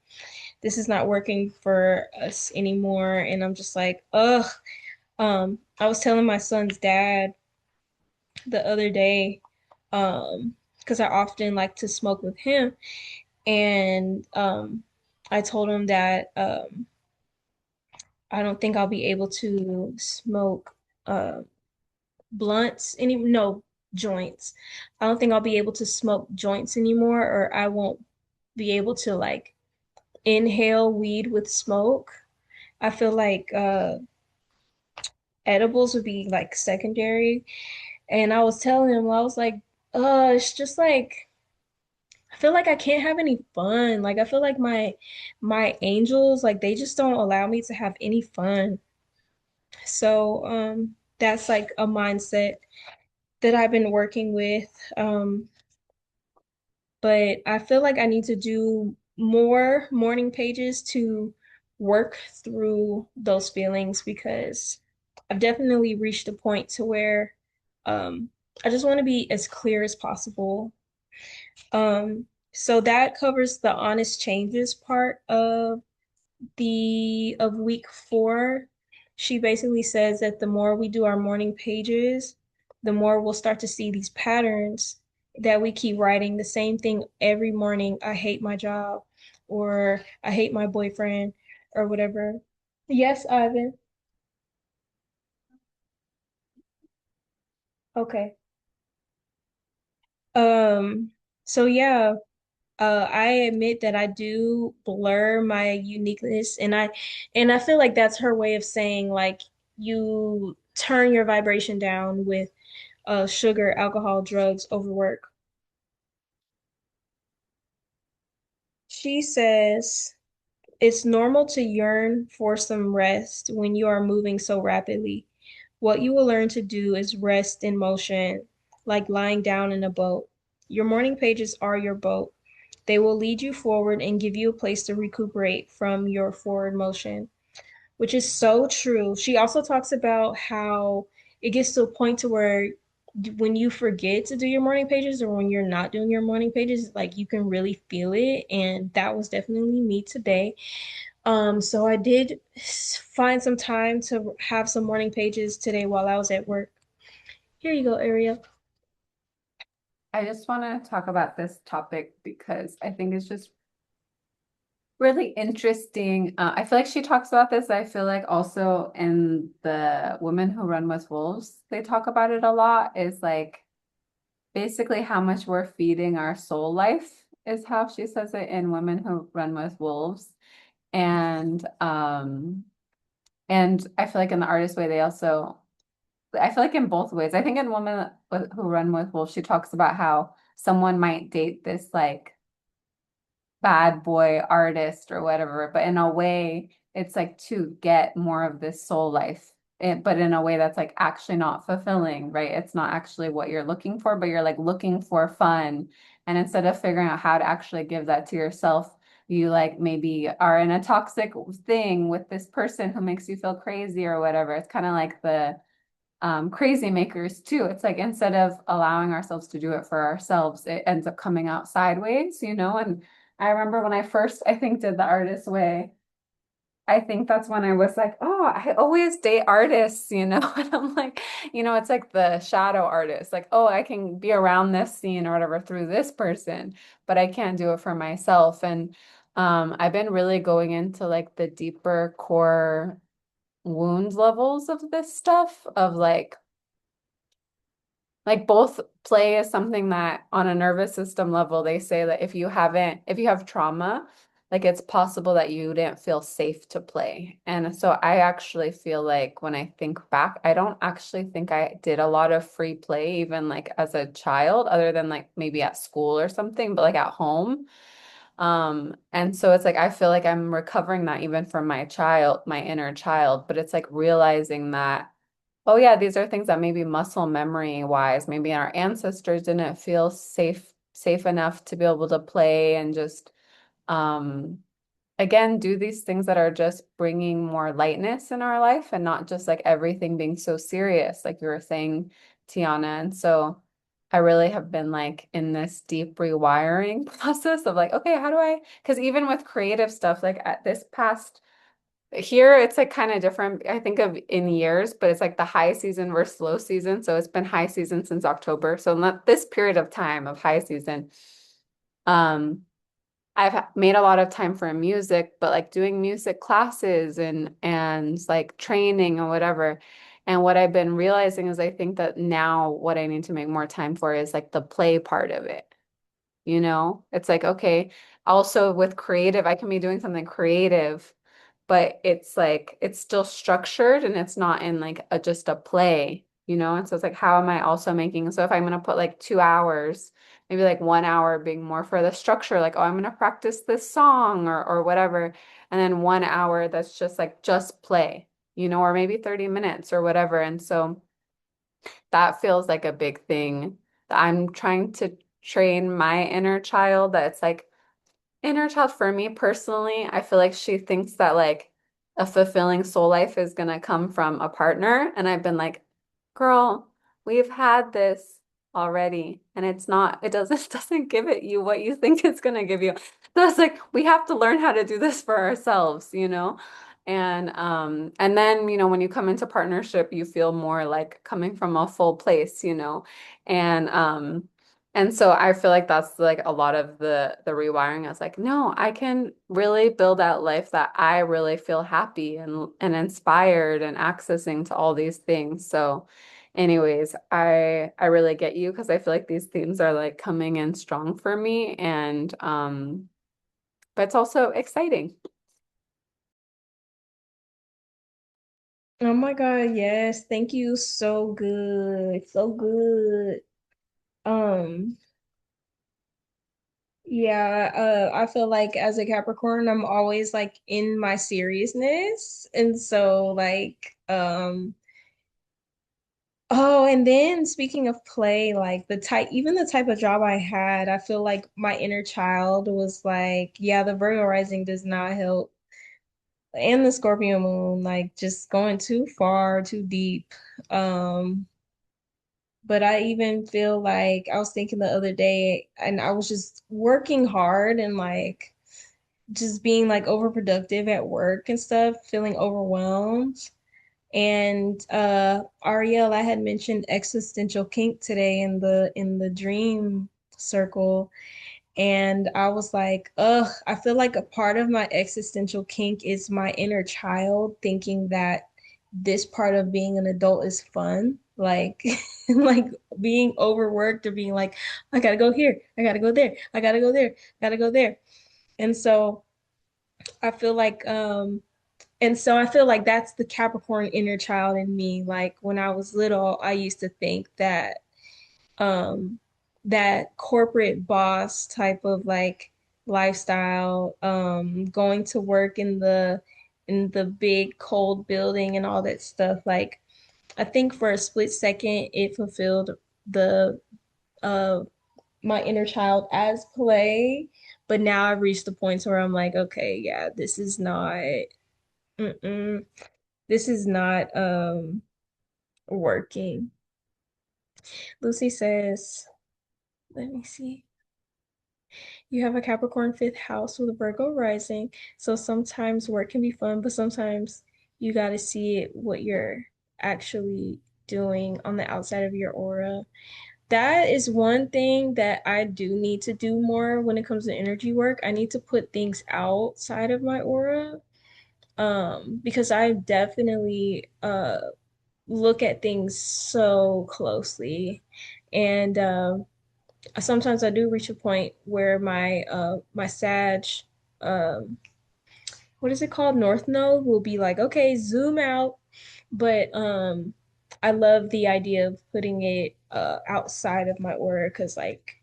this is not working for us anymore. And I'm just like, ugh. I was telling my son's dad the other day, because I often like to smoke with him, and I told him that I don't think I'll be able to smoke uh blunts any no joints. I don't think I'll be able to smoke joints anymore, or I won't be able to like inhale weed with smoke. I feel like edibles would be like secondary. And I was telling him, I was like, it's just like I feel like I can't have any fun. Like I feel like my angels, like they just don't allow me to have any fun. So that's like a mindset that I've been working with. But I feel like I need to do more morning pages to work through those feelings because I've definitely reached a point to where I just want to be as clear as possible. So that covers the honest changes part of the of week 4, she basically says that the more we do our morning pages, the more we'll start to see these patterns that we keep writing the same thing every morning. I hate my job, or I hate my boyfriend, or whatever. Yes, Ivan. Okay. Um, so yeah, I admit that I do blur my uniqueness, and I feel like that's her way of saying like you turn your vibration down with sugar, alcohol, drugs, overwork. She says it's normal to yearn for some rest when you are moving so rapidly. What you will learn to do is rest in motion, like lying down in a boat. Your morning pages are your boat. They will lead you forward and give you a place to recuperate from your forward motion, which is so true. She also talks about how it gets to a point to where when you forget to do your morning pages or when you're not doing your morning pages, like you can really feel it. And that was definitely me today. So I did find some time to have some morning pages today while I was at work. Here you go, Ariel. I just want to talk about this topic because I think it's just really interesting. I feel like she talks about this. I feel like also in the Women Who Run with Wolves, they talk about it a lot. Is like basically how much we're feeding our soul life, is how she says it in Women Who Run with Wolves. And I feel like in the artist way, they also, I feel like in both ways. I think in Who Run with Wolves, she talks about how someone might date this like bad boy artist or whatever, but in a way, it's like to get more of this soul life. But in a way that's like actually not fulfilling, right? It's not actually what you're looking for, but you're like looking for fun. And instead of figuring out how to actually give that to yourself, you like maybe are in a toxic thing with this person who makes you feel crazy or whatever. It's kind of like the crazy makers too. It's like instead of allowing ourselves to do it for ourselves, it ends up coming out sideways, you know? And I remember when I first, I think, did the artist way, I think that's when I was like, oh, I always date artists, you know? And I'm like, it's like the shadow artist, like, oh, I can be around this scene or whatever through this person, but I can't do it for myself. And I've been really going into like the deeper core wound levels of this stuff of like both play is something that on a nervous system level, they say that if you have trauma, like it's possible that you didn't feel safe to play. And so I actually feel like when I think back, I don't actually think I did a lot of free play, even like as a child, other than like maybe at school or something, but like at home. And so it's like I feel like I'm recovering that even from my inner child, but it's like realizing that, oh yeah, these are things that maybe muscle memory wise, maybe our ancestors didn't feel safe enough to be able to play and just um again do these things that are just bringing more lightness in our life and not just like everything being so serious, like you were saying, Tiana. And so I really have been like in this deep rewiring process of like, okay, how do I, because even with creative stuff, like at this past here, it's like kind of different. I think of in years, but it's like the high season versus low season. So it's been high season since October. So not this period of time of high season. Um, made a lot of time for music, but like doing music classes and like training or whatever. And what I've been realizing is I think that now what I need to make more time for is like the play part of it. It's like, okay, also with creative, I can be doing something creative, but it's like it's still structured and it's not in like just a play, and so it's like how am I also making, so if I'm going to put like 2 hours, maybe like 1 hour being more for the structure, like, oh, I'm going to practice this song or whatever, and then 1 hour that's just like just play, or maybe 30 minutes or whatever. And so that feels like a big thing that I'm trying to train my inner child, that it's like inner child for me personally, I feel like she thinks that like a fulfilling soul life is gonna come from a partner. And I've been like, girl, we've had this already. And it's not, it doesn't doesn't give it you what you think it's gonna give you. So it's like we have to learn how to do this for ourselves, and then, when you come into partnership, you feel more like coming from a full place, And and so I feel like that's like a lot of the rewiring. I was like, no, I can really build that life that I really feel happy and inspired and accessing to all these things. So anyways, I really get you because I feel like these themes are like coming in strong for me, and but it's also exciting. Oh my God, yes. Thank you. So good. So good. Um, yeah, I feel like as a Capricorn, I'm always like in my seriousness. And so like oh, and then speaking of play, like even the type of job I had, I feel like my inner child was like, yeah, the Virgo rising does not help. And the Scorpio moon, like just going too far, too deep. Um, but I even feel like I was thinking the other day, and I was just working hard and like just being like overproductive at work and stuff, feeling overwhelmed. And Ariel, I had mentioned existential kink today in the dream circle. And I was like, ugh, I feel like a part of my existential kink is my inner child thinking that this part of being an adult is fun. Like, like being overworked or being like, I gotta go here, I gotta go there, I gotta go there, gotta go there. And so I feel like, I feel like that's the Capricorn inner child in me. Like when I was little, I used to think that um that corporate boss type of like lifestyle, going to work in the big cold building and all that stuff. Like I think for a split second it fulfilled the uh my inner child as play, but now I've reached the point where I'm like, okay, yeah, mm-mm, this is not working. Lucy says, let me see. You have a Capricorn fifth house with a Virgo rising. So sometimes work can be fun, but sometimes you got to see it what you're actually doing on the outside of your aura. That is one thing that I do need to do more when it comes to energy work. I need to put things outside of my aura. Because I definitely look at things so closely. And sometimes I do reach a point where my Sag, um what is it called, North Node will be like, okay, zoom out. But I love the idea of putting it outside of my aura because like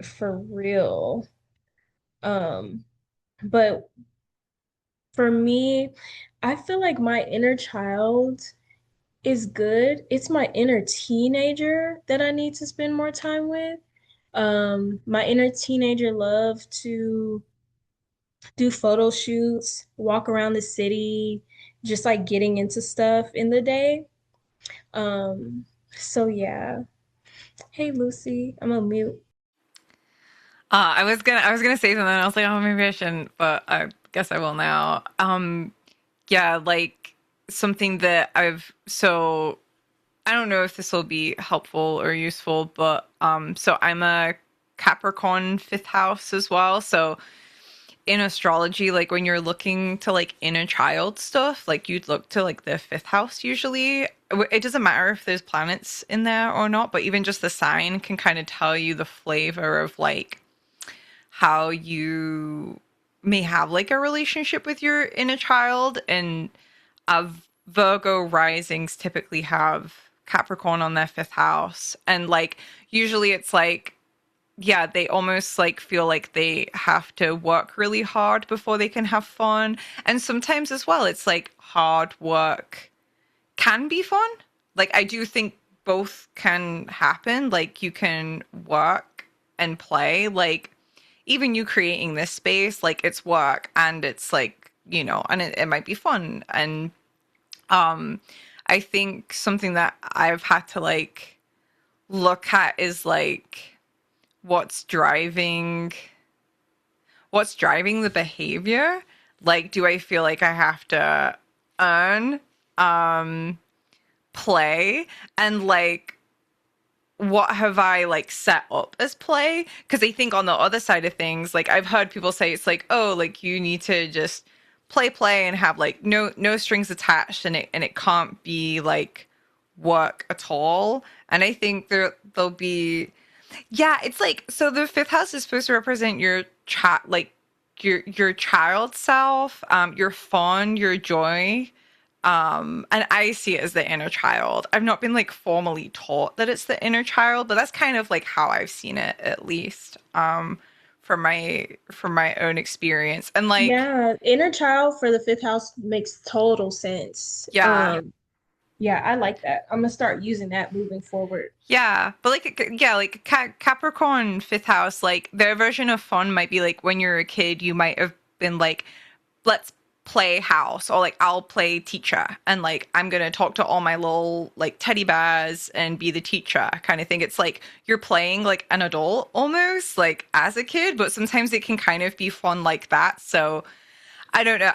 for real. Um but for me, I feel like my inner child is good. It's my inner teenager that I need to spend more time with. My inner teenager love to do photo shoots, walk around the city, just like getting into stuff in the day. Um, so yeah. Hey Lucy, I'm on mute. I was gonna say something. I was like, oh, maybe I shouldn't, but I guess I will now. Yeah, like something that so I don't know if this will be helpful or useful, but so I'm a Capricorn fifth house as well. So in astrology, like when you're looking to like inner child stuff, like you'd look to like the fifth house usually. It doesn't matter if there's planets in there or not, but even just the sign can kind of tell you the flavor of like how you may have like a relationship with your inner child. And Virgo risings typically have Capricorn on their fifth house. And like usually it's like, yeah, they almost like feel like they have to work really hard before they can have fun. And sometimes as well, it's like hard work can be fun. Like I do think both can happen. Like you can work and play. Like even you creating this space, like it's work and it's like, and it might be fun. And um I think something that I've had to like look at is like what's driving what's driving the behavior? Like, do I feel like I have to earn um play, and like what have I like set up as play? Because I think on the other side of things, like I've heard people say it's like, oh, like you need to just play and have like no strings attached, and it can't be like work at all. And I think there'll be, yeah, it's like, so the fifth house is supposed to represent your child, like your child self, your fun, your joy. And I see it as the inner child. I've not been like formally taught that it's the inner child, but that's kind of like how I've seen it, at least, from my own experience. And like, Yeah, inner child for the fifth house makes total sense. yeah, Yeah, I like that. I'm gonna start using that moving forward. yeah, but like, yeah, like Capricorn fifth house, like their version of fun might be like when you're a kid, you might have been like, let's play house, or like I'll play teacher, and like I'm gonna talk to all my little like teddy bears and be the teacher kind of thing. It's like you're playing like an adult almost like as a kid, but sometimes it can kind of be fun like that. So I don't know.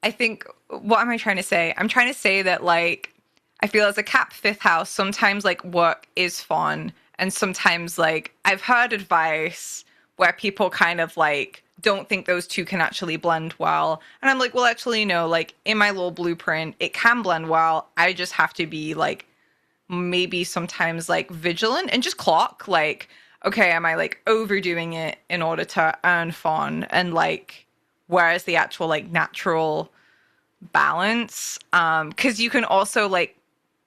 I think, what am I trying to say? I'm trying to say that like I feel as a Cap fifth house, sometimes like work is fun, and sometimes like I've heard advice where people kind of like don't think those two can actually blend well. And I'm like, well, actually, no, like in my little blueprint, it can blend well. I just have to be like maybe sometimes like vigilant and just clock like, okay, am I like overdoing it in order to earn fun? And like, where's the actual like natural balance? Because you can also like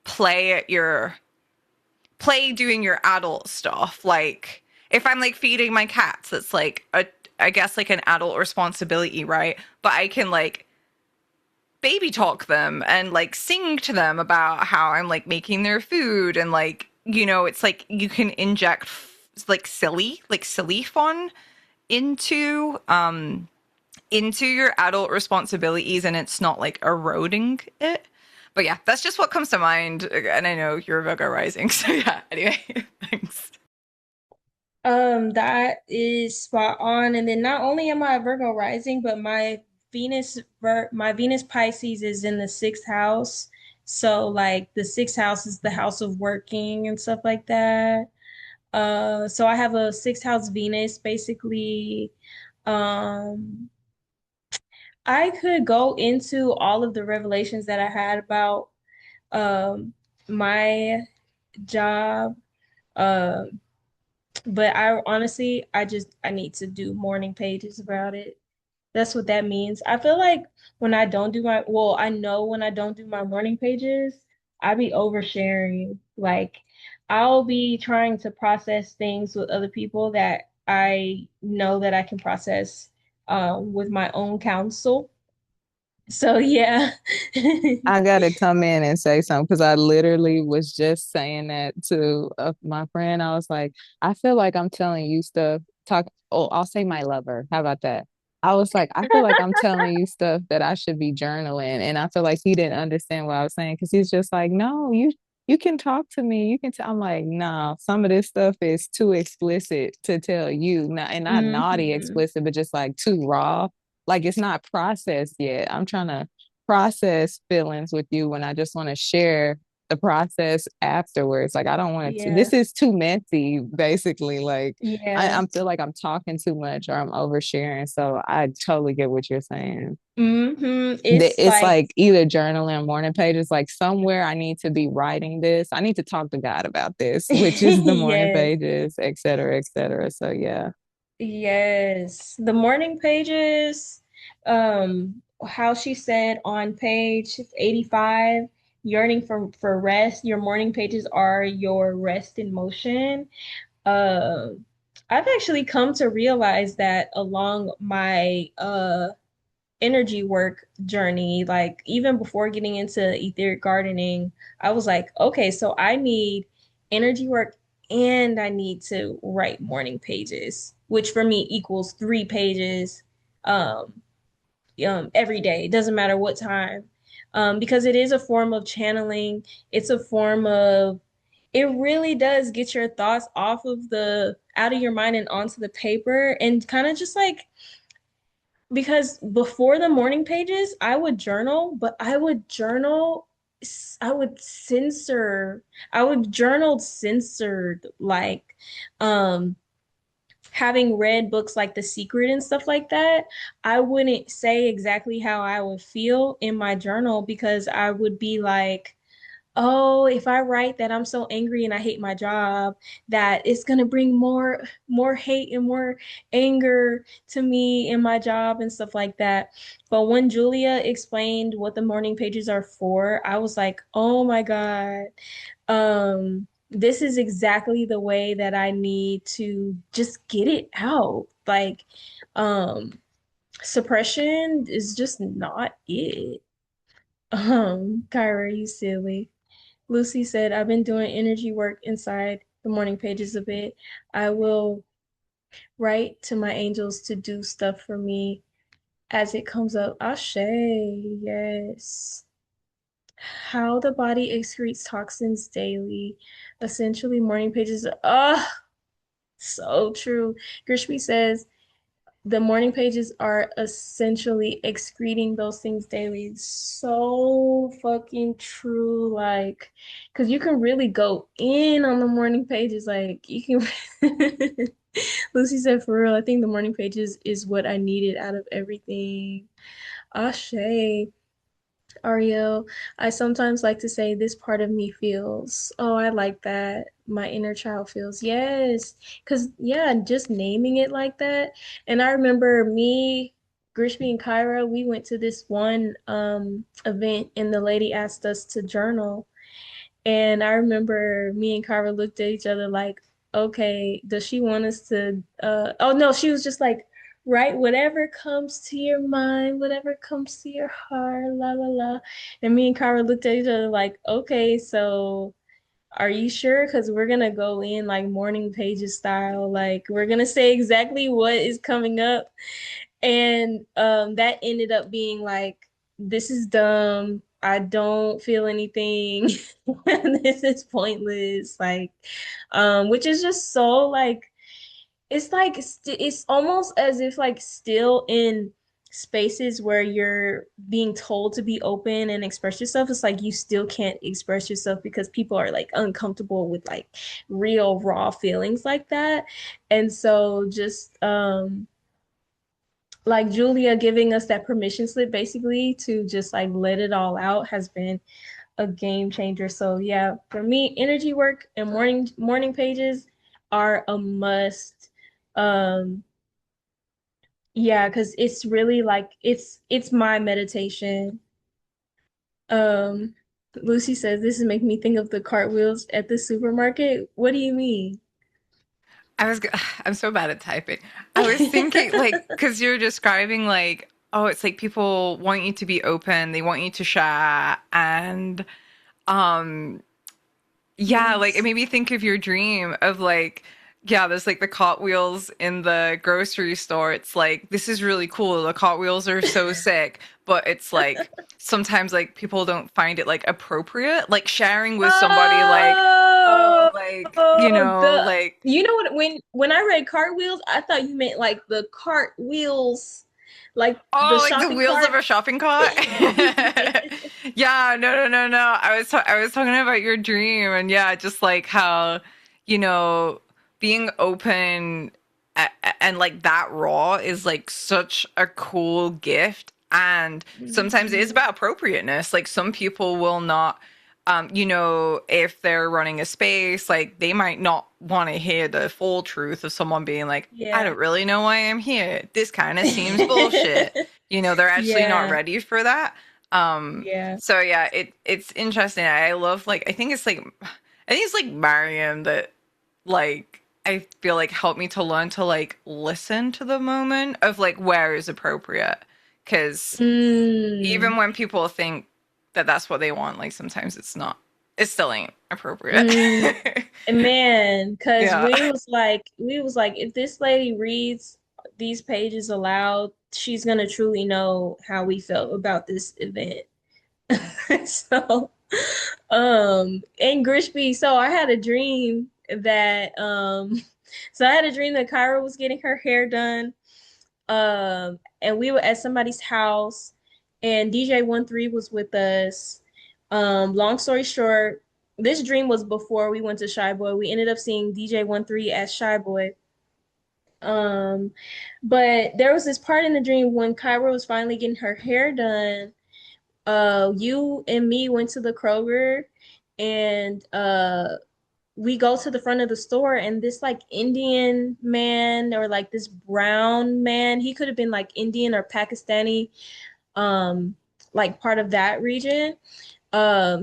play at your play doing your adult stuff. Like if I'm like feeding my cats, that's like a, I guess like an adult responsibility, right? But I can like baby talk them and like sing to them about how I'm like making their food, and like, you know, it's like you can inject like silly fun into your adult responsibilities, and it's not like eroding it. But yeah, that's just what comes to mind. And I know you're Virgo rising, so yeah. Anyway, thanks. That is spot on. And then not only am I a Virgo rising, but my Venus Pisces is in the sixth house. So like the sixth house is the house of working and stuff like that. So I have a sixth house Venus basically. Um, I could go into all of the revelations that I had about um my job. Um But I honestly, I need to do morning pages about it. That's what that means. I feel like when I don't do my, well, I know when I don't do my morning pages, I be oversharing. Like I'll be trying to process things with other people that I know that I can process with my own counsel. So yeah. I gotta come in and say something because I literally was just saying that to my friend. I was like, I feel like I'm telling you stuff. Oh, I'll say my lover. How about that? I was like, I feel like I'm telling you stuff that I should be journaling, and I feel like he didn't understand what I was saying because he's just like, no, you can talk to me. You can. I'm like, no, some of this stuff is too explicit to tell you, not and not naughty hmm explicit, but just like too raw. Like it's not processed yet. I'm trying to process feelings with you when I just want to share the process afterwards. Like I don't want to. Yeah. This is too messy, basically. Like Yeah. I feel like I'm talking too much or I'm oversharing. So I totally get what you're saying. It's It's like, like either journaling or morning pages. Like somewhere I need to be writing this. I need to talk to God about this, which is the morning yes. pages, et cetera, et cetera. So yeah. Yes, the morning pages, how she said on page 85, yearning for rest, your morning pages are your rest in motion. I've actually come to realize that along my energy work journey, like even before getting into etheric gardening, I was like, okay, so I need energy work and I need to write morning pages, which for me equals 3 pages um, every day. It doesn't matter what time, because it is a form of channeling. It's a form of, it really does get your thoughts off of the, out of your mind and onto the paper and kind of just like because before the morning pages, I would journal, but I would censor, I would journal censored, like, um, having read books like The Secret and stuff like that, I wouldn't say exactly how I would feel in my journal because I would be like, oh, if I write that I'm so angry and I hate my job, that it's gonna bring more hate and more anger to me in my job and stuff like that. But when Julia explained what the morning pages are for, I was like, oh my God, this is exactly the way that I need to just get it out. Like, um, suppression is just not it. Kyra, you silly. Lucy said, I've been doing energy work inside the morning pages a bit. I will write to my angels to do stuff for me as it comes up. Ashe, yes. How the body excretes toxins daily. Essentially, morning pages. So true. Grishby says, the morning pages are essentially excreting those things daily. So fucking true. Like, because you can really go in on the morning pages. Like, you can. Lucy said, for real, I think the morning pages is what I needed out of everything. Ashe. Ariel, I sometimes like to say this part of me feels. Oh, I like that. My inner child feels. Yes. Because, yeah, just naming it like that. And I remember me, Grishby, and Kyra, we went to this one event and the lady asked us to journal. And I remember me and Kyra looked at each other like, okay, does she want us to oh no, she was just like, write whatever comes to your mind, whatever comes to your heart, la la la. And me and Kyra looked at each other like, okay, so are you sure? Because we're gonna go in like morning pages style. Like we're gonna say exactly what is coming up. And that ended up being like, this is dumb. I don't feel anything. This is pointless. Like, which is just so like it's almost as if like still in spaces where you're being told to be open and express yourself, it's like you still can't express yourself because people are like uncomfortable with like real raw feelings like that. And so just like Julia giving us that permission slip basically to just like let it all out has been a game changer. So yeah, for me, energy work and morning pages are a must. Um yeah, because it's really like it's my meditation. Um Lucy says this is making me think of the cartwheels at the supermarket. What do you mean? I'm so bad at typing. I was thinking like because you're describing like, oh, it's like people want you to be open, they want you to share, and um yeah, like it Yes. made me think of your dream of like, yeah, there's like the cartwheels in the grocery store. It's like, this is really cool. The cartwheels are so sick, but it's like sometimes like people don't find it like appropriate. Like sharing with somebody like, oh, Oh, like, you know, the like, you know what when I read cartwheels, I thought you meant like the cart wheels, like the oh, like the shopping wheels of cart. a shopping cart. Yeah, no. I was talking about your dream, and yeah, just like how, you know, being open and like that raw is like such a cool gift. And sometimes it is Mhm. about appropriateness. Like some people will not, you know, if they're running a space, like they might not want to hear the full truth of someone being like, I Yeah. don't really know why I'm here. This kind of seems bullshit. You know, they're actually not Yeah. ready for that. Yeah. So yeah, it's interesting. I love like I think it's like Mariam that like I feel like helped me to learn to like listen to the moment of like where is appropriate. Because Mm. even when people think that that's what they want, like sometimes it's not. It still ain't appropriate. Mm. And man, because Yeah. we was like, if this lady reads these pages aloud, she's gonna truly know how we felt about this event. So, and Grishby, so I had a dream that so I had a dream that Kyra was getting her hair done. and we were at somebody's house, and DJ 13 was with us. Long story short, this dream was before we went to Shy Boy. We ended up seeing DJ 13 as Shy Boy. Um, but there was this part in the dream when Kyra was finally getting her hair done. You and me went to the Kroger, and we go to the front of the store, and this like Indian man, or like this brown man, he could have been like Indian or Pakistani, um, like part of that region.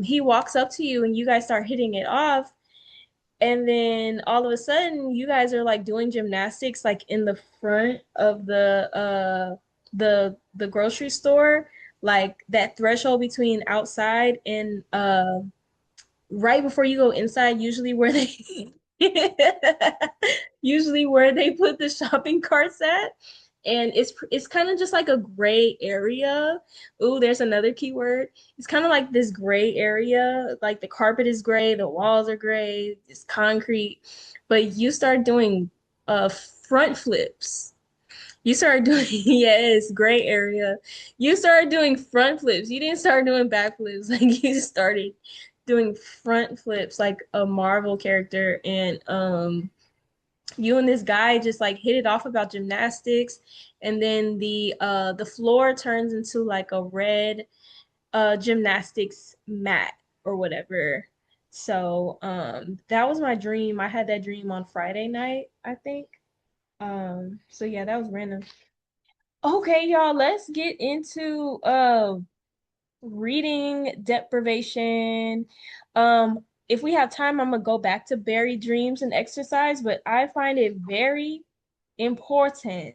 He walks up to you and you guys start hitting it off. And then all of a sudden you guys are like doing gymnastics like in the front of the grocery store, like that threshold between outside and right before you go inside, usually where they usually where they put the shopping carts at. And it's kind of just like a gray area. Ooh, there's another keyword. It's kind of like this gray area. Like the carpet is gray, the walls are gray, it's concrete. But you start doing front flips. You started doing, yes, gray area. You started doing front flips. You didn't start doing back flips. Like you just started doing front flips like a Marvel character. And you and this guy just like hit it off about gymnastics. And then the floor turns into like a red gymnastics mat or whatever. So that was my dream. I had that dream on Friday night, I think. So yeah, that was random. Okay, y'all, let's get into reading deprivation. If we have time, I'm gonna go back to buried dreams and exercise, but I find it very important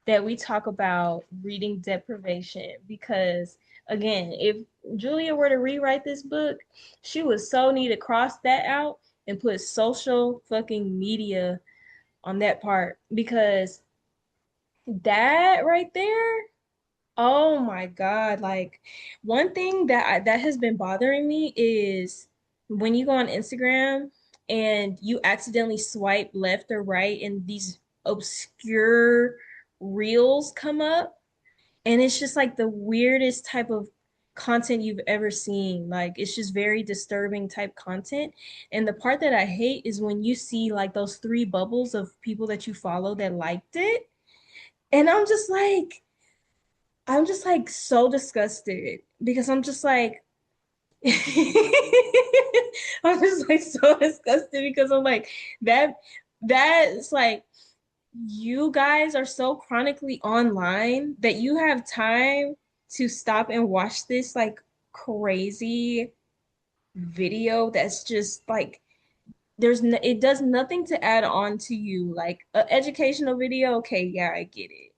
that we talk about reading deprivation because again, if Julia were to rewrite this book, she would so need to cross that out and put social fucking media on that part because that right there, oh my God. Like one thing that has been bothering me is when you go on Instagram and you accidentally swipe left or right and these obscure reels come up, and it's just like the weirdest type of content you've ever seen. Like it's just very disturbing type content. And the part that I hate is when you see like those three bubbles of people that you follow that liked it. And I'm just like so disgusted because I'm just like I'm just like so disgusted because I'm like that that's like you guys are so chronically online that you have time to stop and watch this like crazy video that's just like there's no, it does nothing to add on to you. Like an educational video, okay, yeah, I get it.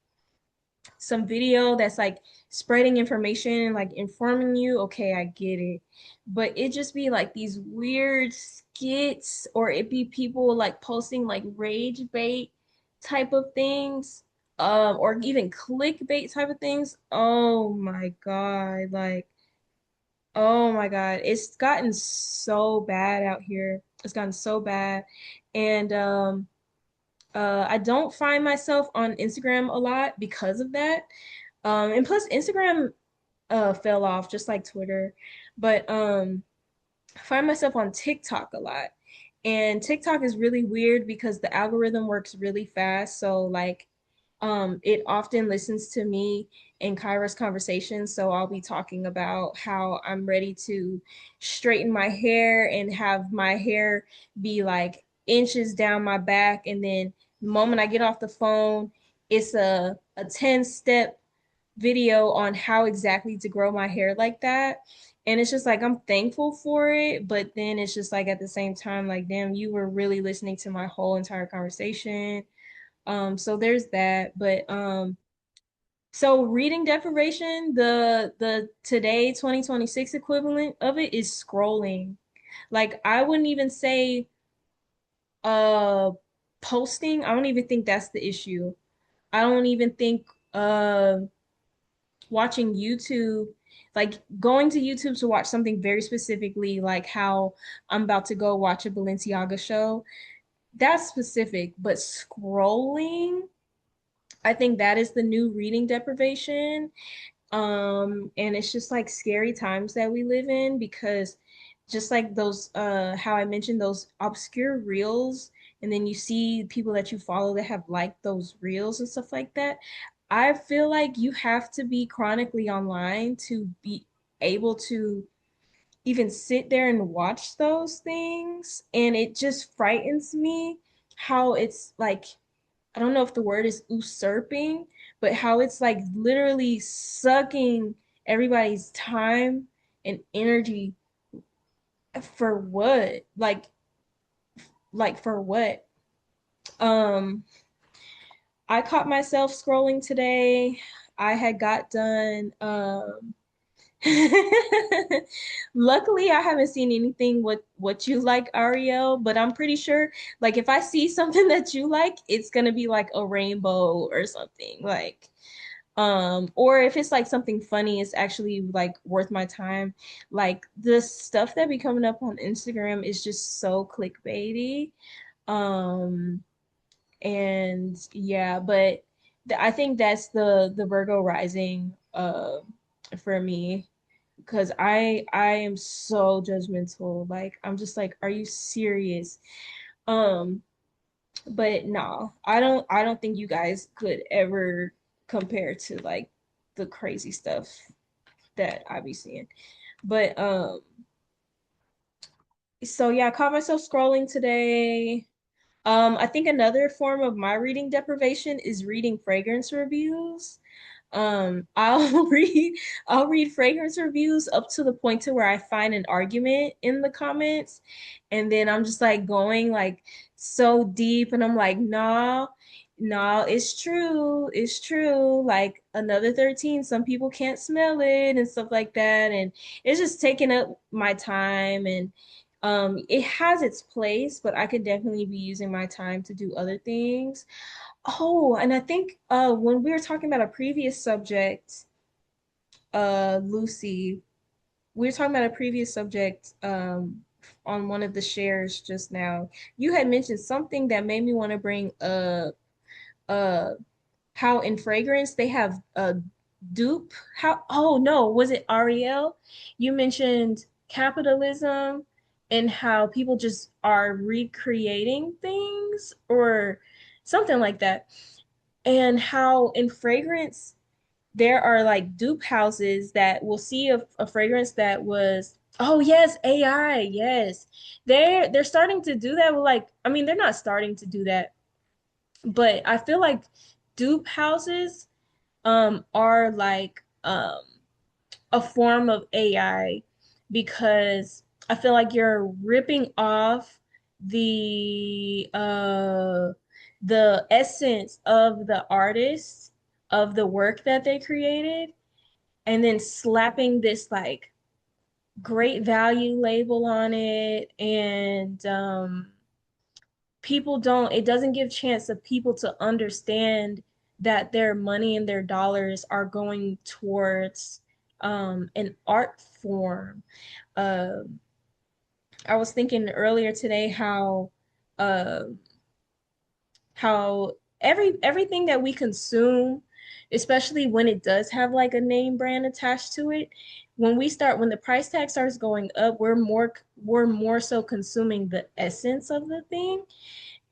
Some video that's like spreading information, like informing you, okay, I get it. But it just be like these weird skits, or it be people like posting like rage bait type of things, or even clickbait type of things. Oh my God, like, oh my God, it's gotten so bad out here. It's gotten so bad. And I don't find myself on Instagram a lot because of that. And plus Instagram fell off just like Twitter. But I find myself on TikTok a lot. And TikTok is really weird because the algorithm works really fast. So like it often listens to me and Kyra's conversations. So I'll be talking about how I'm ready to straighten my hair and have my hair be like inches down my back. And then the moment I get off the phone, it's a 10-step video on how exactly to grow my hair like that. And it's just like I'm thankful for it, but then it's just like at the same time, like, damn, you were really listening to my whole entire conversation. So there's that. But so reading deprivation, the today 2026 equivalent of it is scrolling. Like I wouldn't even say uh posting. I don't even think that's the issue. I don't even think watching YouTube, like going to YouTube to watch something very specifically, like how I'm about to go watch a Balenciaga show. That's specific, but scrolling I think that is the new reading deprivation. And it's just like scary times that we live in because just like those how I mentioned those obscure reels and then you see people that you follow that have liked those reels and stuff like that. I feel like you have to be chronically online to be able to even sit there and watch those things. And it just frightens me how it's like I don't know if the word is usurping, but how it's like literally sucking everybody's time and energy for what? Like for what? Um, I caught myself scrolling today. I had got done luckily, I haven't seen anything what you like, Ariel, but I'm pretty sure like if I see something that you like, it's gonna be like a rainbow or something. Like or if it's like something funny, it's actually like worth my time. Like the stuff that be coming up on Instagram is just so clickbaity. Um and yeah, but I think that's the Virgo rising for me because I am so judgmental. Like I'm just like, are you serious? Um, but no, I don't think you guys could ever compare to like the crazy stuff that I be seeing. But so yeah, I caught myself scrolling today. I think another form of my reading deprivation is reading fragrance reviews. I'll I'll read fragrance reviews up to the point to where I find an argument in the comments, and then I'm just like going like so deep, and I'm like, nah, nah, it's true. Like another 13, some people can't smell it and stuff like that, and it's just taking up my time and it has its place, but I could definitely be using my time to do other things. Oh, and I think when we were talking about a previous subject, Lucy, we were talking about a previous subject on one of the shares just now. You had mentioned something that made me want to bring up uh how in fragrance they have a dupe. How oh no, was it Ariel? You mentioned capitalism and how people just are recreating things or something like that and how in fragrance there are like dupe houses that will see a fragrance that was oh yes AI yes they're starting to do that with like I mean they're not starting to do that but I feel like dupe houses are like a form of AI because I feel like you're ripping off the essence of the artist of the work that they created and then slapping this like great value label on it and people don't it doesn't give chance of people to understand that their money and their dollars are going towards an art form. Uh, I was thinking earlier today uh, how everything that we consume, especially when it does have like a name brand attached to it, when the price tag starts going up, we're more so consuming the essence of the thing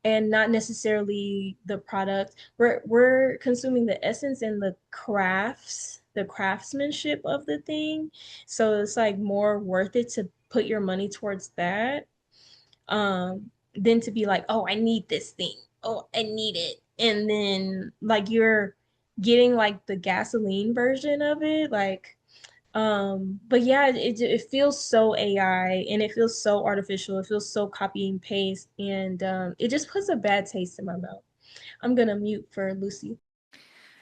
and not necessarily the product. We're consuming the essence and the craftsmanship of the thing. So it's like more worth it to put your money towards that than to be like, oh, I need this thing. Oh, I need it. And then like you're getting like the gasoline version of it, like but yeah, it feels so AI and it feels so artificial. It feels so copy and paste, and it just puts a bad taste in my mouth. I'm gonna mute for Lucy.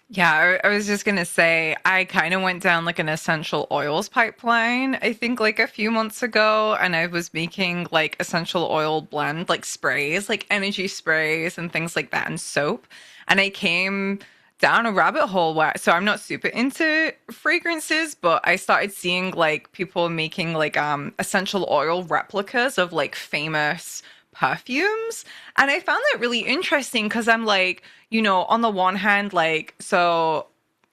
Yeah, I was just gonna say, I kind of went down like an essential oils pipeline, I think like a few months ago, and I was making like essential oil blend, like sprays, like energy sprays and things like that, and soap. And I came down a rabbit hole where, so I'm not super into fragrances, but I started seeing like people making like essential oil replicas of like famous perfumes. And I found that really interesting because I'm like, on the one hand, like, so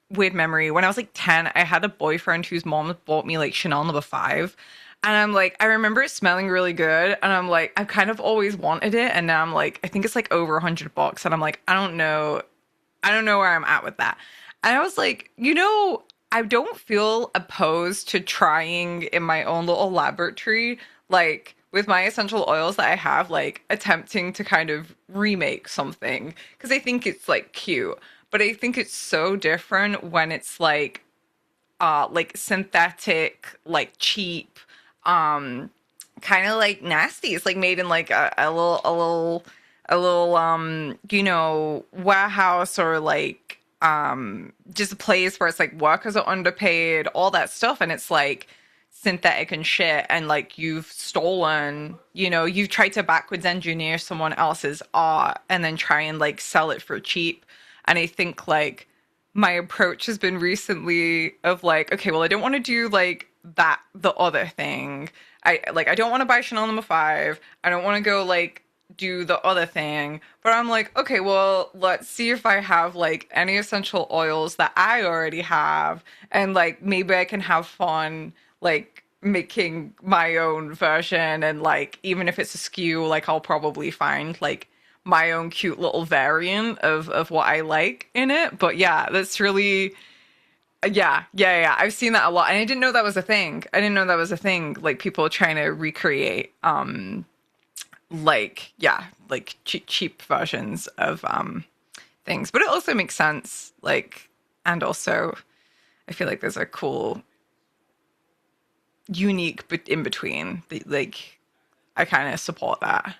weird memory. When I was like 10, I had a boyfriend whose mom bought me like Chanel number 5. And I'm like, I remember it smelling really good. And I'm like, I've kind of always wanted it. And now I'm like, I think it's like over $100. And I'm like, I don't know. I don't know where I'm at with that. And I was like, I don't feel opposed to trying in my own little laboratory, like with my essential oils that I have, like attempting to kind of remake something because I think it's like cute. But I think it's so different when it's like synthetic, like cheap, um, kind of like nasty. It's like made in like a little warehouse or like just a place where it's like workers are underpaid, all that stuff, and it's like synthetic and shit, and like you've tried to backwards engineer someone else's art and then try and like sell it for cheap. And I think like my approach has been recently of like, okay, well, I don't want to do like that, the other thing. I don't want to buy Chanel number 5. I don't want to go like do the other thing. But I'm like, okay, well, let's see if I have like any essential oils that I already have. And like maybe I can have fun like making my own version. And like even if it's a skew, like I'll probably find like my own cute little variant of what I like in it. But yeah, that's really yeah. I've seen that a lot. And I didn't know that was a thing. I didn't know that was a thing. Like people trying to recreate like yeah, like cheap versions of things. But it also makes sense. Like and also I feel like there's a cool unique but in between. Like I kind of support that.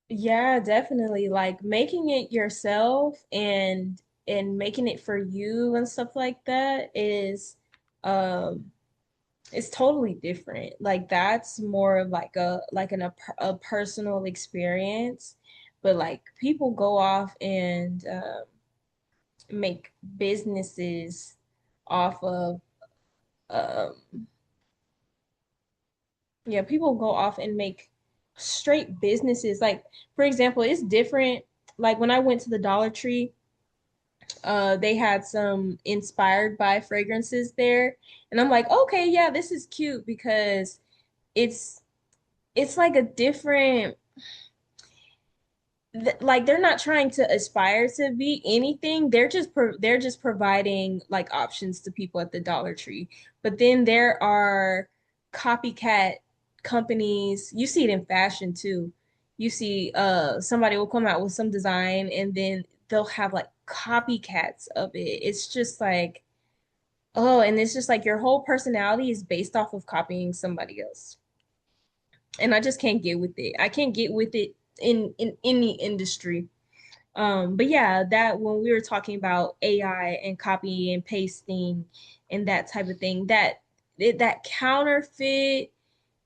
Yeah, definitely. Like making it yourself and making it for you and stuff like that is um it's totally different. Like that's more of like a personal experience. But like people go off and make businesses off of um yeah, people go off and make straight businesses. Like for example, it's different. Like when I went to the Dollar Tree, they had some inspired by fragrances there, and I'm like, okay, yeah, this is cute because it's it's like a different like they're not trying to aspire to be anything. They're just providing like options to people at the Dollar Tree. But then there are copycat companies. You see it in fashion too. You see somebody will come out with some design and then they'll have like copycats of it. It's just like, oh, and it's just like your whole personality is based off of copying somebody else. And I just can't get with it. I can't get with it in any industry. But yeah, that when we were talking about AI and copy and pasting and that type of thing, that counterfeit,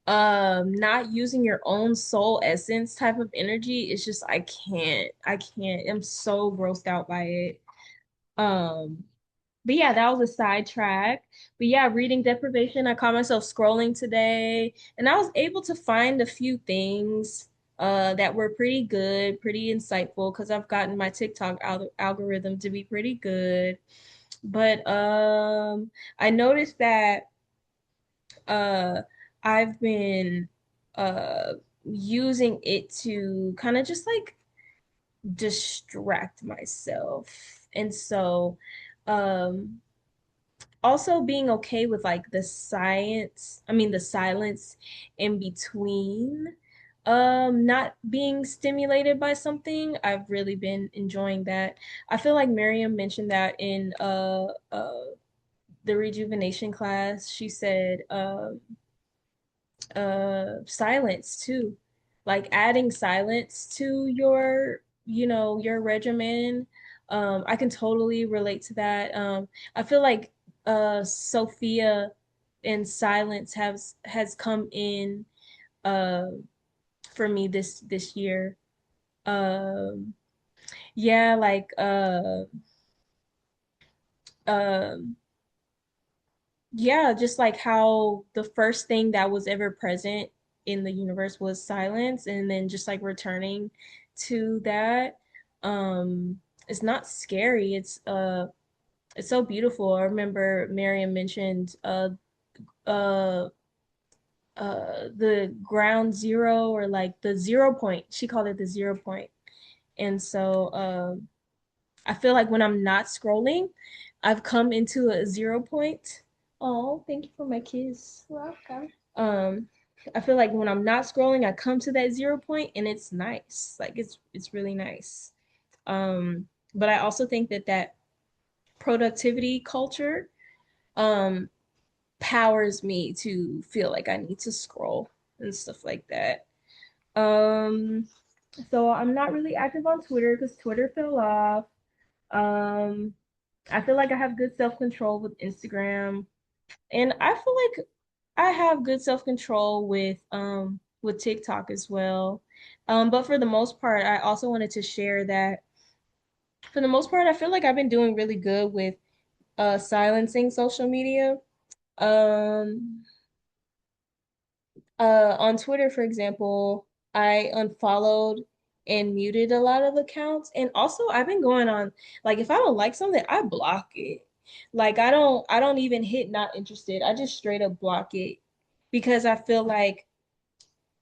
not using your own soul essence type of energy, it's just I can't. I'm so grossed out by it. Um, but yeah, that was a sidetrack. But yeah, reading deprivation, I caught myself scrolling today, and I was able to find a few things that were pretty good, pretty insightful, because I've gotten my TikTok algorithm to be pretty good. But I noticed that uh I've been uh using it to kind of just like distract myself. And so um also being okay with like the silence in between not being stimulated by something. I've really been enjoying that. I feel like Miriam mentioned that in the rejuvenation class. She said silence too, like adding silence to your your regimen. I can totally relate to that. I feel like Sophia and silence has come in uh for me this year. um yeah, like um yeah, just like how the first thing that was ever present in the universe was silence, and then just like returning to that. It's not scary. It's so beautiful. I remember Miriam mentioned uh the ground zero, or like the 0 point. She called it the 0 point. And so I feel like when I'm not scrolling, I've come into a 0 point. Oh, thank you for my kiss. Welcome. I feel like when I'm not scrolling, I come to that 0 point, and it's nice. Like it's really nice. But I also think that productivity culture um powers me to feel like I need to scroll and stuff like that. Um, so I'm not really active on Twitter because Twitter fell off. Um, I feel like I have good self-control with Instagram, and I feel like I have good self-control with TikTok as well. But for the most part, I also wanted to share that for the most part, I feel like I've been doing really good with silencing social media. Um, on Twitter, for example, I unfollowed and muted a lot of accounts. And also I've been going on, like, if I don't like something, I block it. Like I don't even hit not interested. I just straight up block it because I feel like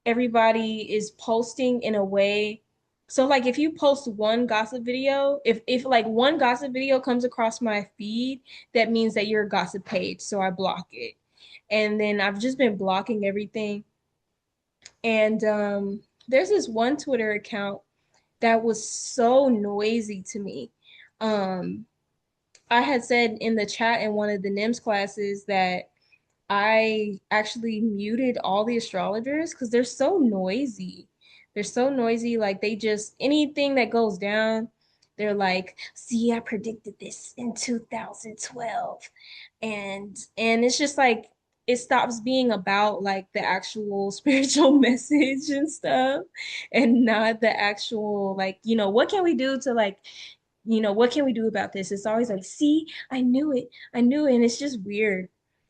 everybody is posting in a way. So like if you post one gossip video, if like one gossip video comes across my feed, that means that you're a gossip page. So I block it. And then I've just been blocking everything. And there's this one Twitter account that was so noisy to me. Um, I had said in the chat in one of the NIMS classes that I actually muted all the astrologers because they're so noisy. They're so noisy. Like they just, anything that goes down, they're like, see, I predicted this in 2012. And it's just like it stops being about like the actual spiritual message and stuff, and not the actual like, what can we do to like, what can we do about this? It's always like, see, I knew it. I knew it. And it's just weird.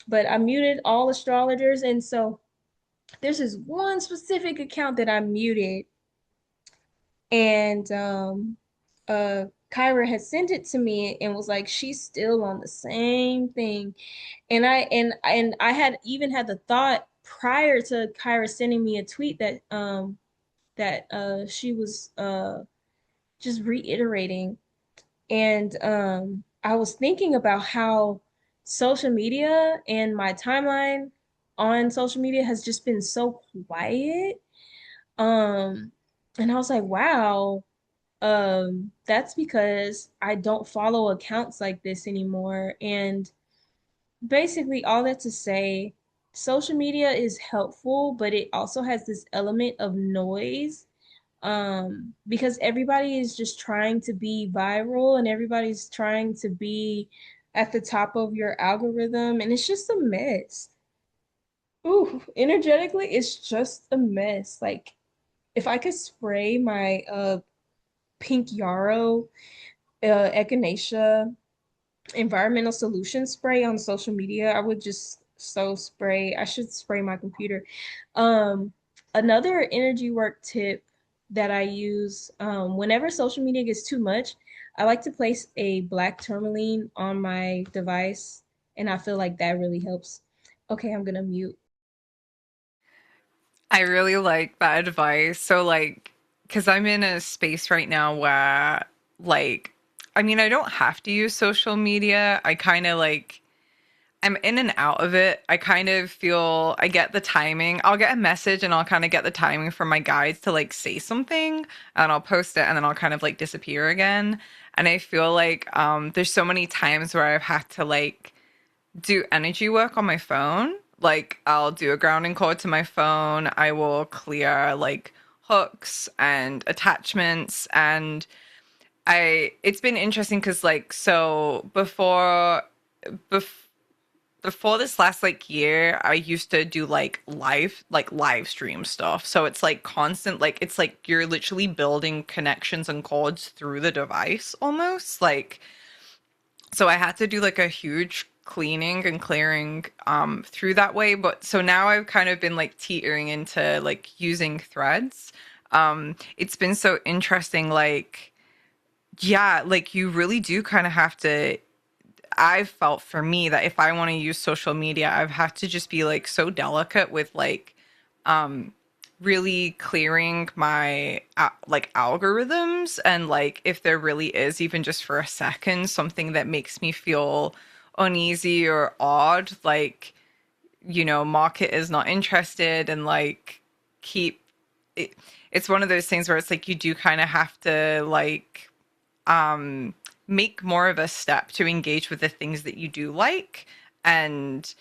But I muted all astrologers. And so there's this one specific account that I muted. And Kyra had sent it to me and was like, she's still on the same thing. And I had even had the thought prior to Kyra sending me a tweet that she was just reiterating. And I was thinking about how social media and my timeline on social media has just been so quiet. Um, and I was like, wow, that's because I don't follow accounts like this anymore. And basically, all that to say, social media is helpful, but it also has this element of noise, because everybody is just trying to be viral and everybody's trying to be at the top of your algorithm, and it's just a mess. Ooh, energetically, it's just a mess. Like, if I could spray my pink yarrow echinacea environmental solution spray on social media, I would just so spray. I should spray my computer. Um, Another energy work tip that I use whenever social media gets too much, I like to place a black tourmaline on my device, and I feel like that really helps. Okay, I'm gonna mute. I really like that advice. So, like, because I'm in a space right now where, like, I mean, I don't have to use social media. I kind of like, I'm in and out of it. I kind of feel I get the timing. I'll get a message and I'll kind of get the timing from my guides to like say something and I'll post it and then I'll kind of like disappear again. And I feel like there's so many times where I've had to like do energy work on my phone. Like I'll do a grounding cord to my phone. I will clear like hooks and attachments and I it's been interesting because like so bef- before this last like year, I used to do like live stream stuff. So it's like constant, like it's like you're literally building connections and cords through the device almost. Like so I had to do like a huge cleaning and clearing through that way. But so now I've kind of been like teetering into like using Threads. It's been so interesting, like yeah, like you really do kind of have to. I've felt for me that if I want to use social media, I've had to just be like so delicate with like um really clearing my like algorithms, and like if there really is even just for a second something that makes me feel uneasy or odd, like market is not interested, and like keep it, it's one of those things where it's like you do kind of have to like um, make more of a step to engage with the things that you do like, and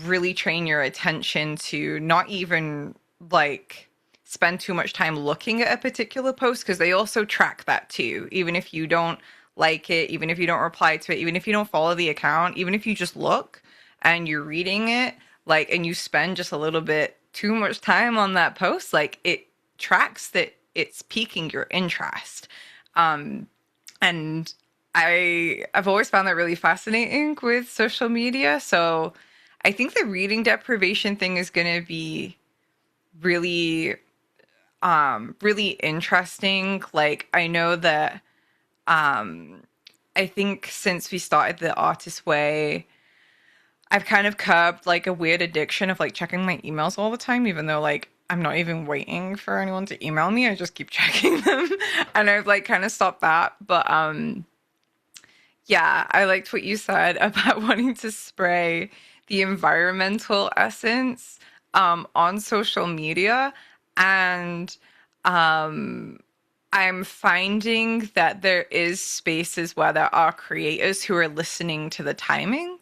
really train your attention to not even like spend too much time looking at a particular post, because they also track that too. Even if you don't like it, even if you don't reply to it, even if you don't follow the account, even if you just look and you're reading it, like, and you spend just a little bit too much time on that post, like it tracks that it's piquing your interest. Um, and I've always found that really fascinating with social media. So I think the reading deprivation thing is going to be really really interesting. Like I know that um I think since we started the Artist Way, I've kind of curbed like a weird addiction of like checking my emails all the time, even though like I'm not even waiting for anyone to email me. I just keep checking them. And I've like kind of stopped that. But yeah, I liked what you said about wanting to spray the environmental essence on social media. And um, I'm finding that there is spaces where there are creators who are listening to the timing,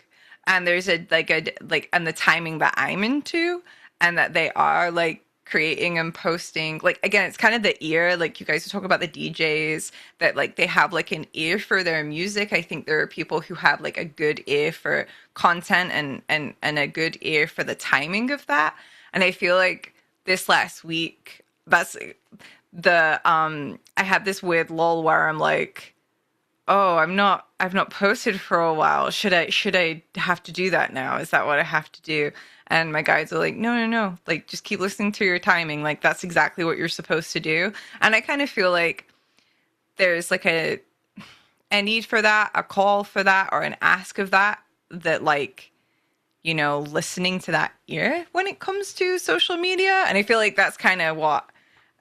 and there's and the timing that I'm into, and that they are like creating and posting. Like again, it's kind of the ear. Like you guys talk about the DJs that like they have like an ear for their music. I think there are people who have like a good ear for content, and a good ear for the timing of that. And I feel like this last week, that's the I had this weird lull where I'm like, oh, I've not posted for a while. Should I have to do that now? Is that what I have to do? And my guides are like, no, like just keep listening to your timing. Like that's exactly what you're supposed to do. And I kind of feel like there's like a need for that, a call for that, or an ask of that, that like, listening to that ear when it comes to social media. And I feel like that's kind of what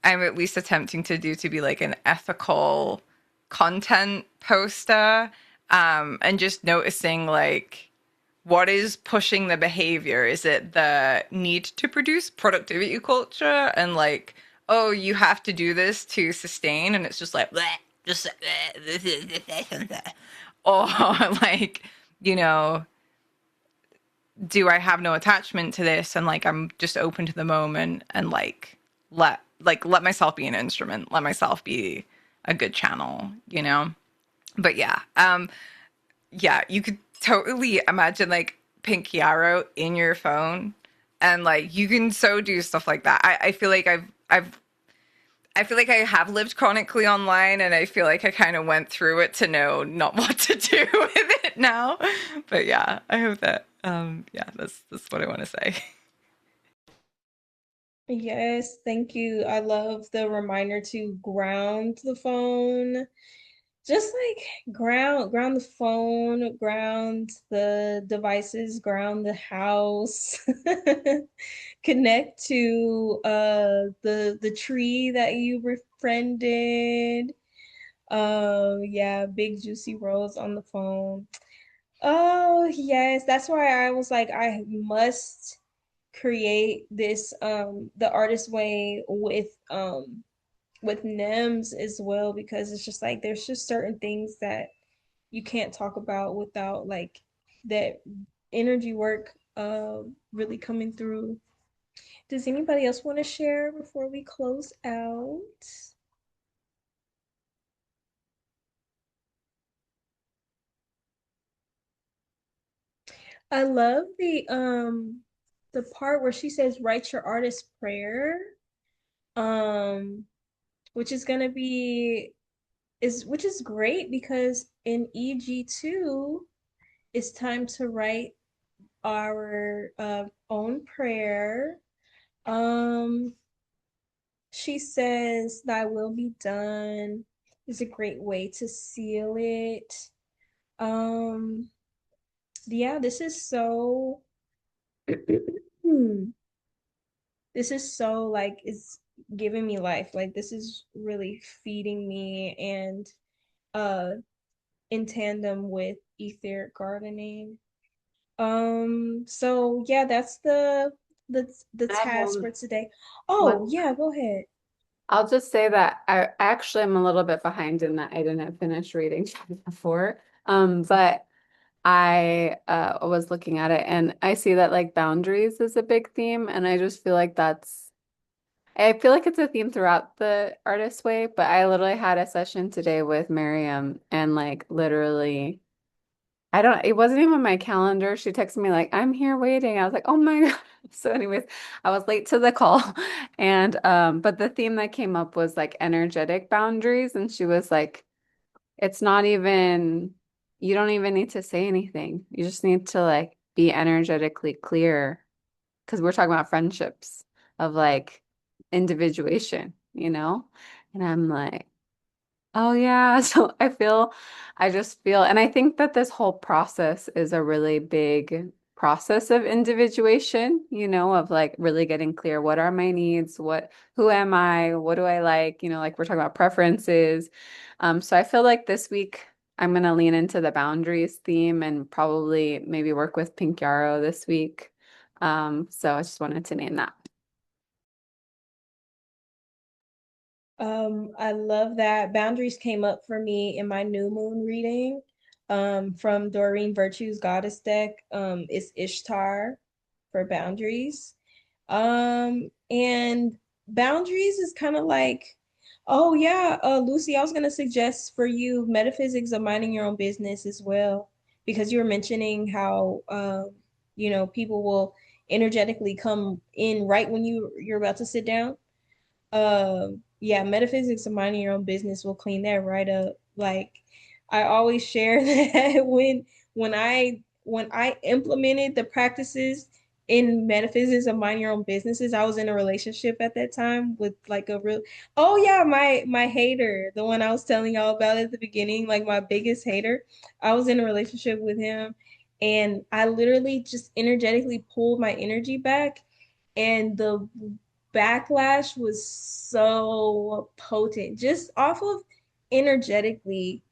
I'm at least attempting to do, to be like an ethical content poster, and just noticing like what is pushing the behavior. Is it the need to produce productivity culture and like, oh, you have to do this to sustain, and it's just like bleh, just bleh, or like, you know do I have no attachment to this, and like I'm just open to the moment, and like let myself be an instrument, let myself be a good channel. But yeah, you could totally imagine like Pink Yarrow in your phone, and like you can so do stuff like that. I feel like I feel like I have lived chronically online, and I feel like I kind of went through it to know not what to do with it now. But yeah, I hope that yeah, that's what I want to say. Yes, thank you. I love the reminder to ground the phone. Just like ground the phone, ground the devices, ground the house. Connect to the tree that you befriended. Yeah, big juicy rose on the phone. Oh, yes, that's why I was like I must create this the artist way with NEMS as well, because it's just like there's just certain things that you can't talk about without like that energy work really coming through. Does anybody else want to share before we close out? I love the part where she says write your artist prayer. Um which is gonna be is which is great because in EG2 it's time to write our own prayer. Um, she says, "Thy will be done" is a great way to seal it. Um, yeah, this is so this is so like it's giving me life. Like this is really feeding me and uh in tandem with etheric gardening. So yeah, that's the I have task for today. one. Oh, yeah, go ahead. I'll just say that I actually am a little bit behind in that I didn't finish reading chapter 4. But I was looking at it and I see that like boundaries is a big theme, and I just feel like I feel like it's a theme throughout the Artist Way, but I literally had a session today with Miriam and like literally it wasn't even my calendar. She texted me like, I'm here waiting. I was like, oh my God. So anyways, I was late to the call. And but the theme that came up was like energetic boundaries. And she was like, it's not even, you don't even need to say anything. You just need to like be energetically clear. Because we're talking about friendships of like individuation, you know? And I'm like, oh yeah. So I just feel, and I think that this whole process is a really big process of individuation, of like really getting clear, what are my needs? Who am I? What do I like? Like we're talking about preferences. So I feel like this week I'm gonna lean into the boundaries theme and probably maybe work with Pink Yarrow this week. So I just wanted to name that. I love that. Boundaries came up for me in my new moon reading, from Doreen Virtue's Goddess deck. It's Ishtar for boundaries. And boundaries is kind of like, oh yeah, Lucy, I was gonna suggest for you metaphysics of minding your own business as well, because you were mentioning how people will energetically come in right when you're about to sit down. Yeah, metaphysics of minding your own business will clean that right up. Like I always share that when I implemented the practices in metaphysics of minding your own businesses, I was in a relationship at that time with like a real, oh yeah, my hater, the one I was telling y'all about at the beginning, like my biggest hater. I was in a relationship with him and I literally just energetically pulled my energy back, and the backlash was so potent just off of energetically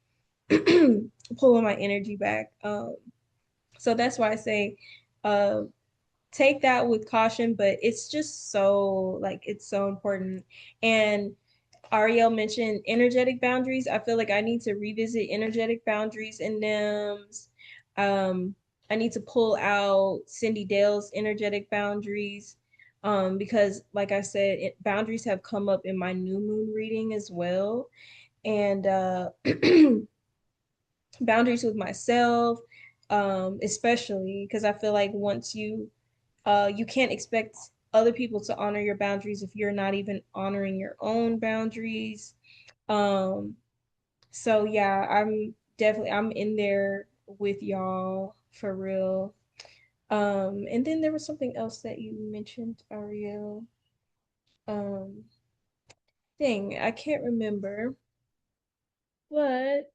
pulling my energy back. So that's why I say uh, take that with caution, but it's just so like it's so important. And Ariel mentioned energetic boundaries. I feel like I need to revisit energetic boundaries in NIMS. Um, I need to pull out Cindy Dale's energetic boundaries, because, like I said, boundaries have come up in my new moon reading as well. And boundaries with myself, especially because I feel like once you can't expect other people to honor your boundaries if you're not even honoring your own boundaries. Um, so yeah, I'm in there with y'all for real. And then there was something else that you mentioned, Ariel. Um, Dang, I can't remember. But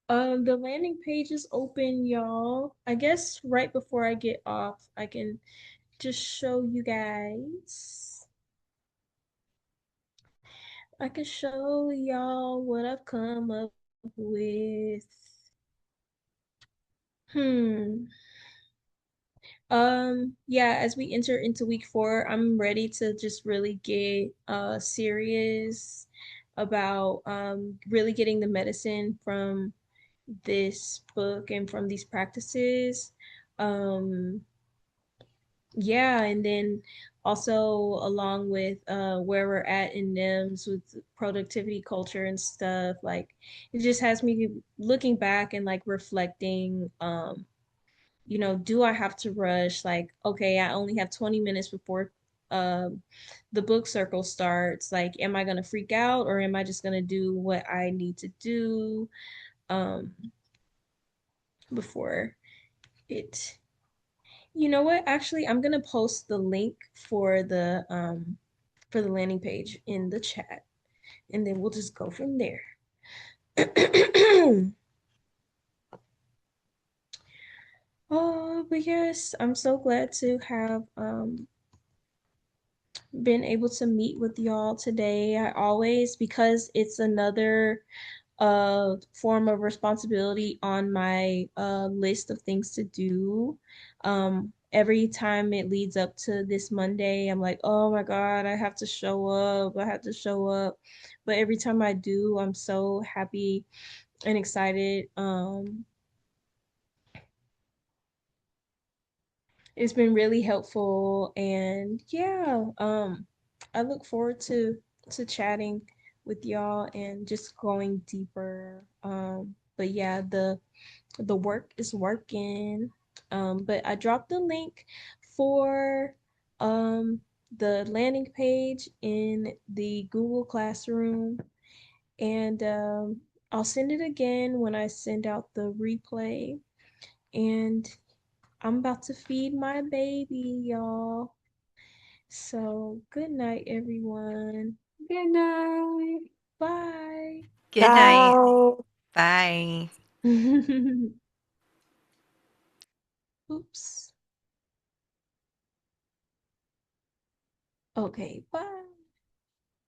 the landing page is open, y'all. I guess right before I get off, I can just show you guys. I can show y'all what I've come up with. Hmm. Yeah, as we enter into week 4, I'm ready to just really get serious about really getting the medicine from this book and from these practices. Um, yeah, and then also along with where we're at in NIMS with productivity culture and stuff, like it just has me looking back and like reflecting, do I have to rush? Like, okay, I only have 20 minutes before um the book circle starts. Like, am I gonna freak out or am I just gonna do what I need to do um before? it. You know what? Actually, I'm gonna post the link for the landing page in the chat, and then we'll just go from there. Oh, but yes, I'm so glad to have been able to meet with y'all today. I always, because it's another form of responsibility on my list of things to do. Every time it leads up to this Monday, I'm like, oh my God, I have to show up. I have to show up. But every time I do, I'm so happy and excited. It's been really helpful, and yeah, I look forward to chatting with y'all and just going deeper. But yeah, the work is working. But I dropped the link for um the landing page in the Google Classroom, and I'll send it again when I send out the replay. And I'm about to feed my baby, y'all. So, good night, everyone. Good night. Bye. Good night. Bye. Bye. Oops. Okay, bye.